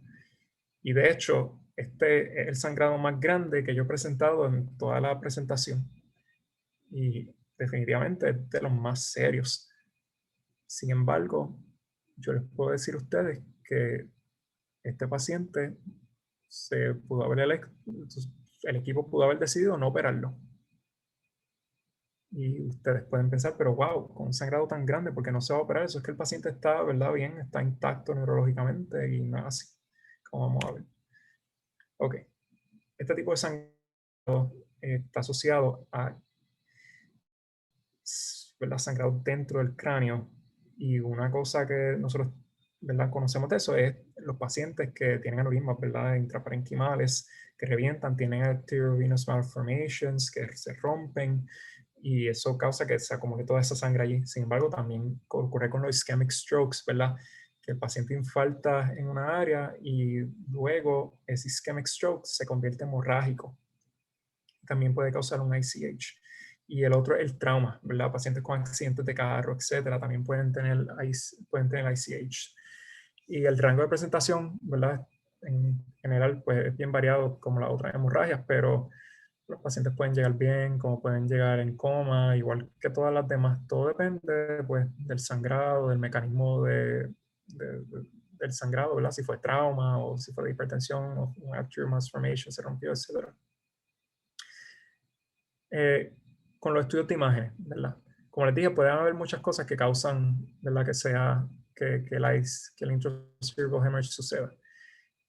Y de hecho, este es el sangrado más grande que yo he presentado en toda la presentación y definitivamente es de los más serios. Sin embargo, yo les puedo decir a ustedes que este paciente el equipo pudo haber decidido no operarlo. Y ustedes pueden pensar, pero wow, con un sangrado tan grande, ¿por qué no se va a operar? Eso es que el paciente está, ¿verdad? Bien, está intacto neurológicamente y nada así, como vamos a ver. Ok, este tipo de sangrado está asociado a, ¿verdad? Sangrado dentro del cráneo. Y una cosa que nosotros, ¿verdad? Conocemos de eso es los pacientes que tienen aneurismas, ¿verdad? Intraparenquimales, que revientan, tienen arteriovenous malformations, que se rompen, y eso causa que se acumule toda esa sangre allí. Sin embargo, también ocurre con los ischemic strokes, ¿verdad? Que el paciente infarta en una área y luego ese ischemic stroke se convierte en hemorrágico. También puede causar un ICH. Y el otro es el trauma, ¿verdad? Pacientes con accidentes de carro, etcétera, también pueden tener ICH. Y el rango de presentación, ¿verdad? En general, pues es bien variado como las otras hemorragias, pero los pacientes pueden llegar bien, como pueden llegar en coma, igual que todas las demás. Todo depende, pues, del sangrado, del mecanismo del sangrado, ¿verdad? Si fue trauma o si fue de hipertensión o un arterial malformation, se rompió, etcétera. Con los estudios de imágenes, ¿verdad? Como les dije, pueden haber muchas cosas que causan, ¿verdad? Que el intracerebral hemorrhage suceda.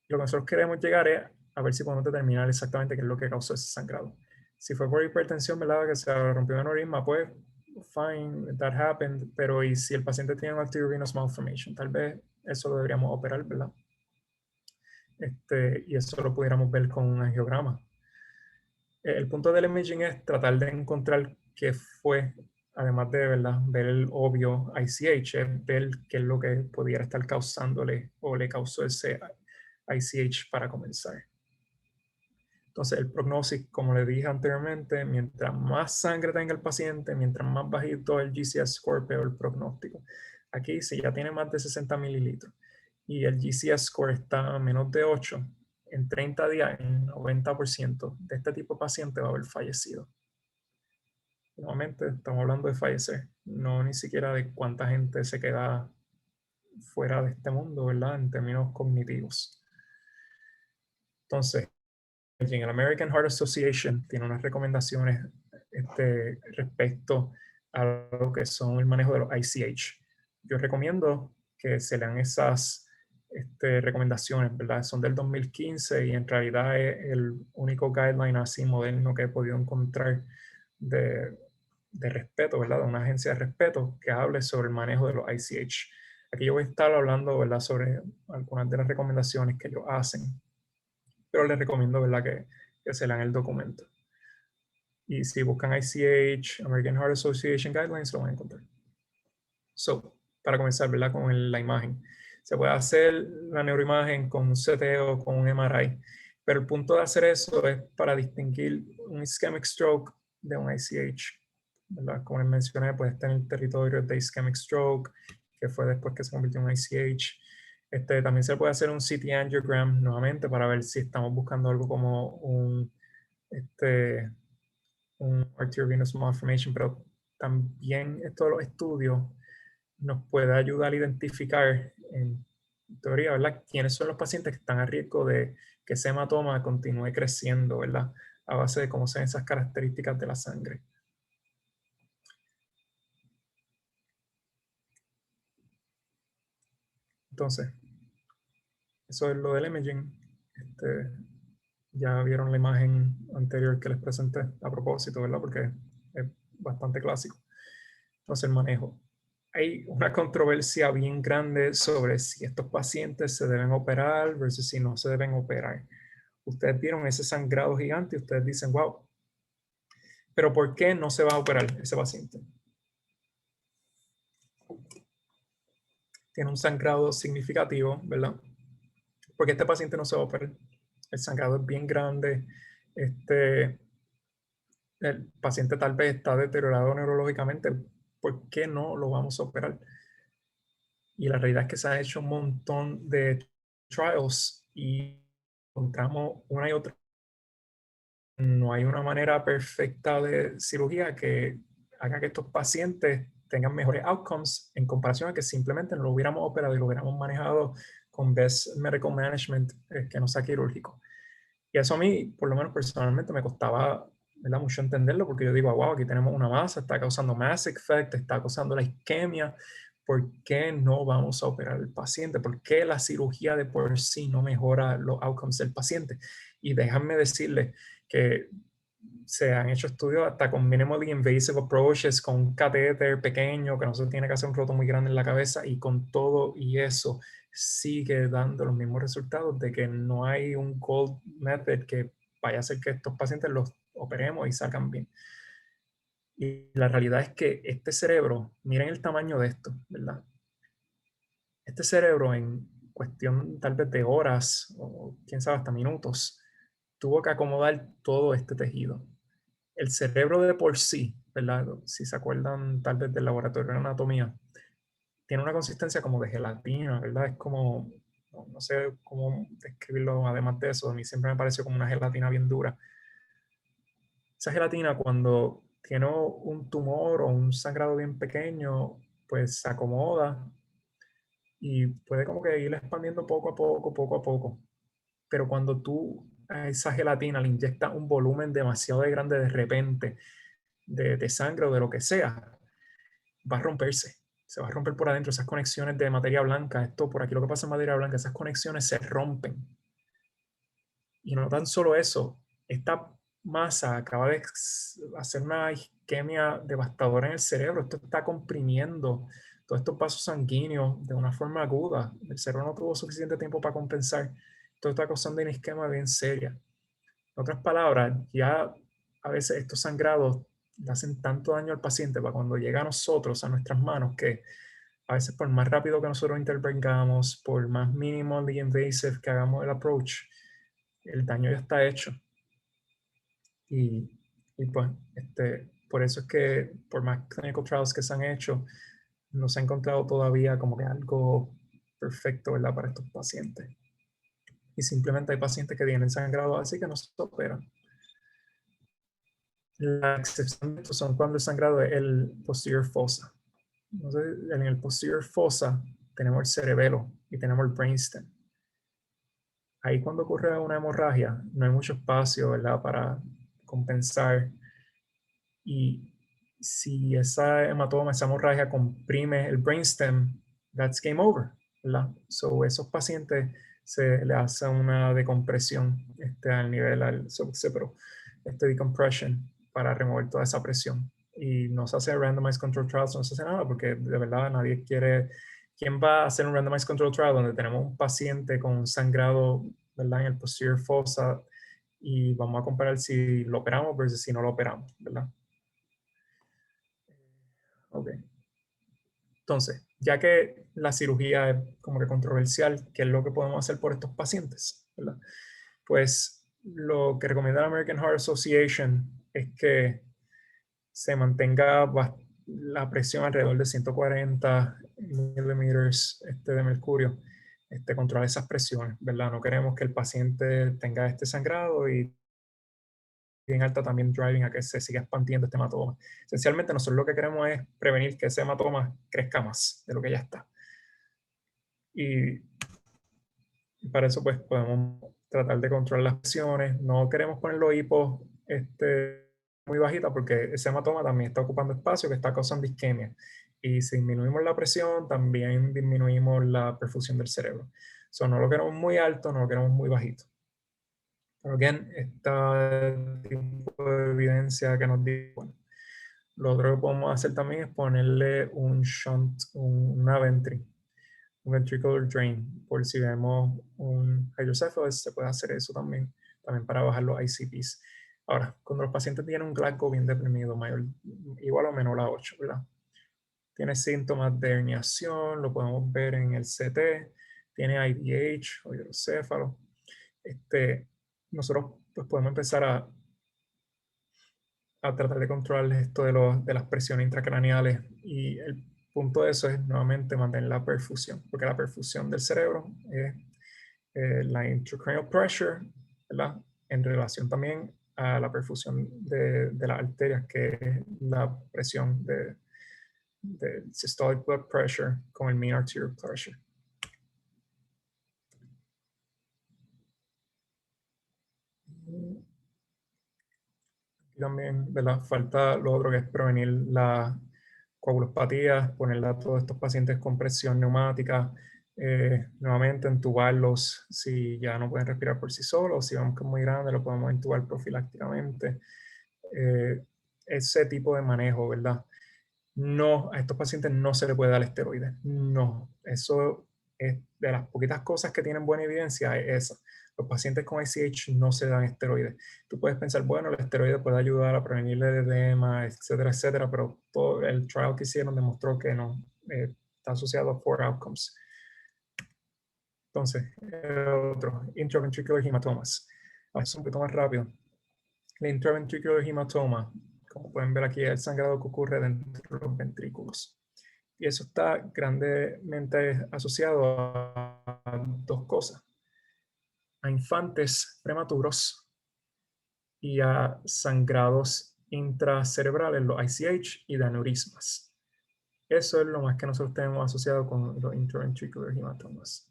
Lo que nosotros queremos llegar es a ver si podemos determinar exactamente qué es lo que causó ese sangrado. Si fue por hipertensión, ¿verdad? Que se rompió un aneurisma, pues, fine, that happened. Pero ¿y si el paciente tiene un arteriovenous malformation? Tal vez eso lo deberíamos operar, ¿verdad? Y eso lo pudiéramos ver con un angiograma. El punto del imaging es tratar de encontrar qué fue, además de, ¿verdad? Ver el obvio ICH, es ver qué es lo que pudiera estar causándole o le causó ese ICH para comenzar. Entonces, el prognosis, como le dije anteriormente, mientras más sangre tenga el paciente, mientras más bajito el GCS score, peor el pronóstico. Aquí, si ya tiene más de 60 mililitros y el GCS score está a menos de 8, en 30 días, el 90% de este tipo de paciente va a haber fallecido. Nuevamente, estamos hablando de fallecer, no ni siquiera de cuánta gente se queda fuera de este mundo, ¿verdad? En términos cognitivos. Entonces, el American Heart Association tiene unas recomendaciones respecto a lo que son el manejo de los ICH. Yo recomiendo que se lean esas recomendaciones, ¿verdad? Son del 2015 y en realidad es el único guideline así moderno que he podido encontrar de respeto, ¿verdad? De una agencia de respeto que hable sobre el manejo de los ICH. Aquí yo voy a estar hablando, ¿verdad? Sobre algunas de las recomendaciones que ellos hacen, pero les recomiendo, ¿verdad? Que se lean el documento. Y si buscan ICH, American Heart Association Guidelines, lo van a encontrar. So, para comenzar, ¿verdad? Con la imagen. Se puede hacer la neuroimagen con un CT o con un MRI, pero el punto de hacer eso es para distinguir un ischemic stroke de un ICH, ¿verdad? Como les mencioné, puede estar en el territorio de ischemic stroke, que fue después que se convirtió en un ICH. También se puede hacer un CT angiogram nuevamente para ver si estamos buscando algo como un arteriovenous malformation, pero también todos los estudios nos puede ayudar a identificar, en teoría, ¿verdad?, quiénes son los pacientes que están a riesgo de que ese hematoma continúe creciendo, ¿verdad?, a base de cómo son esas características de la sangre. Entonces, eso es lo del imaging. Ya vieron la imagen anterior que les presenté a propósito, ¿verdad? Porque es bastante clásico. Entonces, el manejo. Hay una controversia bien grande sobre si estos pacientes se deben operar versus si no se deben operar. Ustedes vieron ese sangrado gigante y ustedes dicen, wow, pero ¿por qué no se va a operar ese paciente? Tiene un sangrado significativo, ¿verdad? Porque este paciente no se va a operar. El sangrado es bien grande. El paciente tal vez está deteriorado neurológicamente. ¿Por qué no lo vamos a operar? Y la realidad es que se han hecho un montón de trials y encontramos una y otra. No hay una manera perfecta de cirugía que haga que estos pacientes tengan mejores outcomes en comparación a que simplemente no lo hubiéramos operado y lo hubiéramos manejado con best medical management que no sea quirúrgico. Y eso a mí, por lo menos personalmente, me costaba, ¿verdad?, mucho entenderlo, porque yo digo, wow, aquí tenemos una masa, está causando mass effect, está causando la isquemia. ¿Por qué no vamos a operar al paciente? ¿Por qué la cirugía de por sí no mejora los outcomes del paciente? Y déjenme decirles que se han hecho estudios hasta con minimally invasive approaches, con un catéter pequeño que no se tiene que hacer un roto muy grande en la cabeza, y con todo y eso sigue dando los mismos resultados de que no hay un gold method que vaya a hacer que estos pacientes los operemos y salgan bien. Y la realidad es que este cerebro, miren el tamaño de esto, ¿verdad? Este cerebro en cuestión tal vez de horas o quién sabe hasta minutos, tuvo que acomodar todo este tejido. El cerebro de por sí, ¿verdad? Si se acuerdan tal vez del laboratorio de anatomía, tiene una consistencia como de gelatina, ¿verdad? Es como, no sé cómo describirlo además de eso, a mí siempre me pareció como una gelatina bien dura. Esa gelatina cuando tiene un tumor o un sangrado bien pequeño, pues se acomoda y puede como que ir expandiendo poco a poco, poco a poco. Pero cuando tú a esa gelatina le inyectas un volumen demasiado grande de repente, de sangre o de lo que sea, va a romperse. Se va a romper por adentro esas conexiones de materia blanca. Esto por aquí lo que pasa en materia blanca, esas conexiones se rompen. Y no tan solo eso, esta masa acaba de hacer una isquemia devastadora en el cerebro. Esto está comprimiendo todos estos vasos sanguíneos de una forma aguda. El cerebro no tuvo suficiente tiempo para compensar. Esto está causando una isquemia bien seria. En otras palabras, ya a veces estos sangrados le hacen tanto daño al paciente para cuando llega a nosotros, a nuestras manos, que a veces por más rápido que nosotros intervengamos, por más minimally invasive que hagamos el approach, el daño ya está hecho. Y pues por eso es que por más clinical trials que se han hecho, no se ha encontrado todavía como que algo perfecto, ¿verdad?, para estos pacientes. Y simplemente hay pacientes que tienen sangrado así que no se operan. La excepción de esto son cuando el sangrado es el posterior fossa. Entonces, en el posterior fossa tenemos el cerebelo y tenemos el brainstem. Ahí cuando ocurre una hemorragia, no hay mucho espacio, ¿verdad?, para compensar. Y si esa hematoma, esa hemorragia comprime el brainstem, that's game over, ¿verdad? So, esos pacientes se le hace una decompresión al nivel al subcépalo, decompression, para remover toda esa presión. Y no se hace randomized control trials, no se hace nada, porque de verdad nadie quiere. ¿Quién va a hacer un randomized control trial donde tenemos un paciente con sangrado, ¿verdad?, en el posterior fossa, y vamos a comparar si lo operamos versus si no lo operamos, ¿verdad? Ok. Entonces, ya que la cirugía es como que controversial, ¿qué es lo que podemos hacer por estos pacientes, ¿verdad? Pues lo que recomienda la American Heart Association es que se mantenga la presión alrededor de 140 milímetros de mercurio, controlar esas presiones, ¿verdad? No queremos que el paciente tenga este sangrado y bien alta también driving a que se siga expandiendo este hematoma. Esencialmente nosotros lo que queremos es prevenir que ese hematoma crezca más de lo que ya está. Y para eso pues podemos tratar de controlar las presiones. No queremos poner los hipos muy bajitas porque ese hematoma también está ocupando espacio que está causando isquemia. Y si disminuimos la presión, también disminuimos la perfusión del cerebro. So, no lo queremos muy alto, no lo queremos muy bajito. Pero again, este tipo de evidencia que nos dice, bueno, lo otro que podemos hacer también es ponerle un shunt, una ventri, un ventricular drain, por si vemos un hydrocephalus, se puede hacer eso también para bajar los ICPs. Ahora, cuando los pacientes tienen un Glasgow bien deprimido, mayor, igual o menor a 8, ¿verdad? Tiene síntomas de herniación, lo podemos ver en el CT, tiene IDH o hidrocéfalo. Nosotros pues podemos empezar a tratar de controlar esto de las presiones intracraneales, y el punto de eso es nuevamente mantener la perfusión, porque la perfusión del cerebro es la intracranial pressure, ¿verdad? En relación también a la perfusión de las arterias, que es la presión del systolic blood pressure con el mean arterial pressure. Y también, ¿verdad? Falta lo otro, que es prevenir la coagulopatía, ponerle a todos estos pacientes con presión neumática, nuevamente entubarlos si ya no pueden respirar por sí solos, si vemos que es muy grande, lo podemos entubar profilácticamente. Ese tipo de manejo, ¿verdad? No, a estos pacientes no se le puede dar esteroides. No, eso es de las poquitas cosas que tienen buena evidencia, es esa. Los pacientes con ICH no se dan esteroides. Tú puedes pensar, bueno, el esteroide puede ayudar a prevenir el edema, etcétera, pero todo el trial que hicieron demostró que no, está asociado a poor outcomes. Entonces, otro, intraventricular hematomas. Vamos un poquito más rápido. El intraventricular hematoma, como pueden ver aquí, es el sangrado que ocurre dentro de los ventrículos. Y eso está grandemente asociado a dos cosas: a infantes prematuros y a sangrados intracerebrales, los ICH, y de aneurismas. Eso es lo más que nosotros tenemos asociado con los intraventricular hematomas.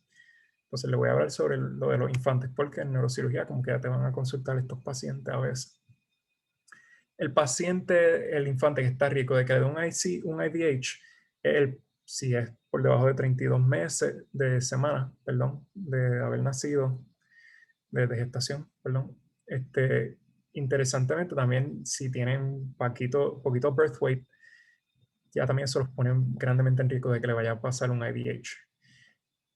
Entonces le voy a hablar sobre lo de los infantes, porque en neurocirugía como que ya te van a consultar estos pacientes a veces. El paciente, el infante que está rico de que le dé un IVH, si es por debajo de 32 meses de semana, perdón, de haber nacido, de gestación, perdón. Interesantemente también, si tienen poquito birth weight, ya también se los ponen grandemente en riesgo de que le vaya a pasar un IVH.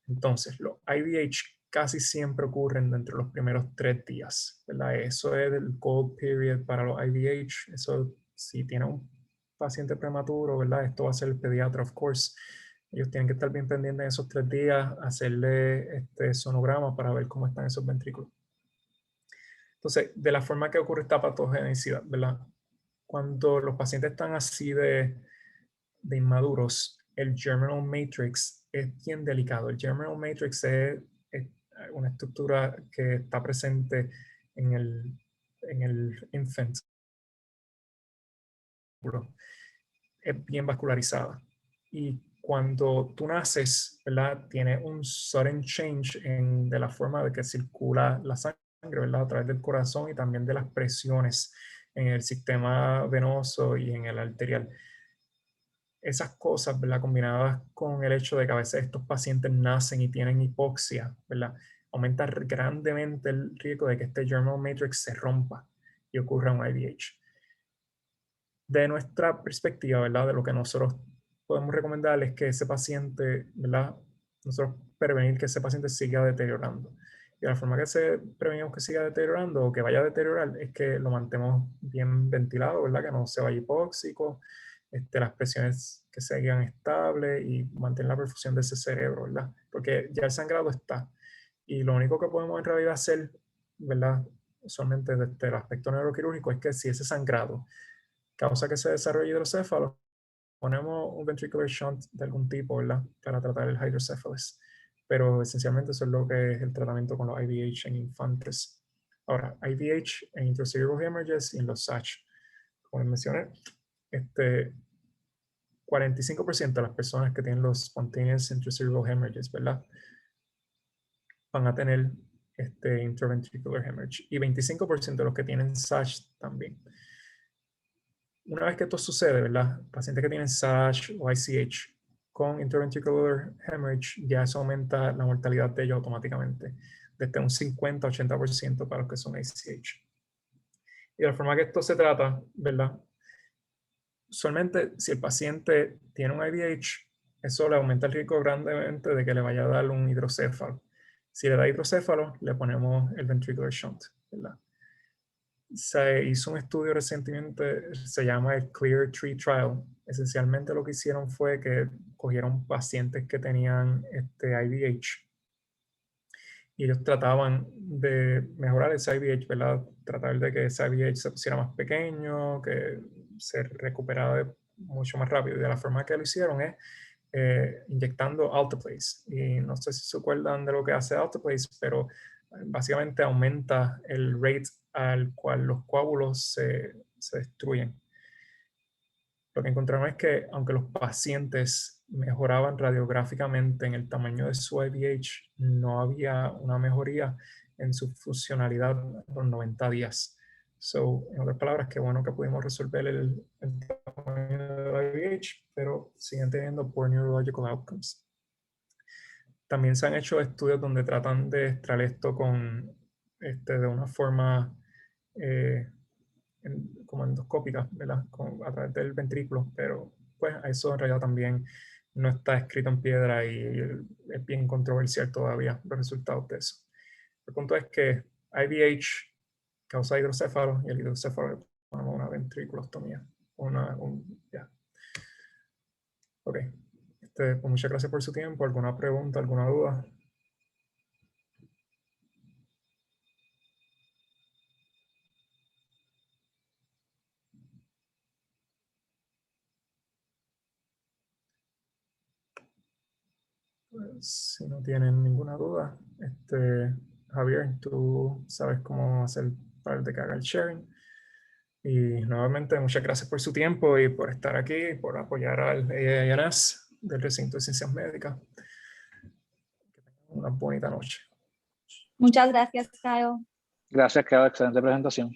Entonces, los IVH casi siempre ocurren dentro de los primeros 3 días, ¿verdad? Eso es el gold period para los IVH. Eso, si tiene un paciente prematuro, ¿verdad? Esto va a ser el pediatra, of course. Ellos tienen que estar bien pendientes de esos 3 días, hacerle sonograma para ver cómo están esos ventrículos. Entonces, de la forma que ocurre esta patogenicidad, ¿verdad? Cuando los pacientes están así de inmaduros, el germinal matrix es bien delicado. El germinal matrix es una estructura que está presente en el infant. Es bien vascularizada. Y cuando tú naces, ¿verdad? Tiene un sudden change de la forma de que circula la sangre, ¿verdad? A través del corazón y también de las presiones en el sistema venoso y en el arterial. Esas cosas, ¿verdad? Combinadas con el hecho de que a veces estos pacientes nacen y tienen hipoxia, ¿verdad? Aumenta grandemente el riesgo de que este germinal matrix se rompa y ocurra un IVH. De nuestra perspectiva, ¿verdad? De lo que nosotros podemos recomendar es que ese paciente, ¿verdad? Nosotros prevenir que ese paciente siga deteriorando. Y la forma que prevenimos que siga deteriorando o que vaya a deteriorar es que lo mantengamos bien ventilado, ¿verdad? Que no se vaya hipóxico, las presiones que sigan estables y mantener la perfusión de ese cerebro, ¿verdad? Porque ya el sangrado está. Y lo único que podemos en realidad hacer, ¿verdad? Usualmente desde el aspecto neuroquirúrgico es que si ese sangrado causa que se desarrolle hidrocéfalo, ponemos un ventricular shunt de algún tipo, ¿verdad? Para tratar el hydrocephalus. Pero esencialmente eso es lo que es el tratamiento con los IVH en infantes. Ahora, IVH en intracerebral hemorrhages y en los SACH. Como les mencioné, 45% de las personas que tienen los spontaneous intracerebral hemorrhages, ¿verdad? Van a tener intraventricular hemorrhage. Y 25% de los que tienen SACH también. Una vez que esto sucede, ¿verdad? Pacientes que tienen SACH o ICH con intraventricular hemorrhage, ya eso aumenta la mortalidad de ellos automáticamente, desde un 50-80% para los que son ICH. Y de la forma que esto se trata, ¿verdad? Usualmente, si el paciente tiene un IVH, eso le aumenta el riesgo grandemente de que le vaya a dar un hidrocéfalo. Si le da hidrocéfalo, le ponemos el ventricular shunt, ¿verdad? Se hizo un estudio recientemente, se llama el Clear Tree Trial. Esencialmente lo que hicieron fue que cogieron pacientes que tenían IVH y ellos trataban de mejorar ese IVH, ¿verdad? Tratar de que ese IVH se pusiera más pequeño, que se recuperara mucho más rápido. Y de la forma que lo hicieron es inyectando Alteplase. Y no sé si se acuerdan de lo que hace Alteplase, pero básicamente aumenta el rate al cual los coágulos se destruyen. Lo que encontraron es que aunque los pacientes mejoraban radiográficamente en el tamaño de su IVH, no había una mejoría en su funcionalidad a los 90 días. So, en otras palabras, qué bueno que pudimos resolver el tamaño del IVH, pero siguen teniendo poor neurological outcomes. También se han hecho estudios donde tratan de extraer esto de una forma como endoscópica, ¿verdad? A través del ventrículo, pero pues eso en realidad también no está escrito en piedra y es bien controversial todavía los resultados de eso. El punto es que IVH causa hidrocéfalo y el hidrocéfalo es una ventriculostomía. Ya. Ok. Pues muchas gracias por su tiempo. ¿Alguna pregunta, alguna duda? Pues, si no tienen ninguna duda, Javier, tú sabes cómo hacer para de que haga el sharing. Y nuevamente, muchas gracias por su tiempo y por estar aquí, por apoyar al EANS del Recinto de Ciencias Médicas. Que tengan una bonita noche. Muchas gracias, Kyle. Gracias, Kyle. Excelente presentación.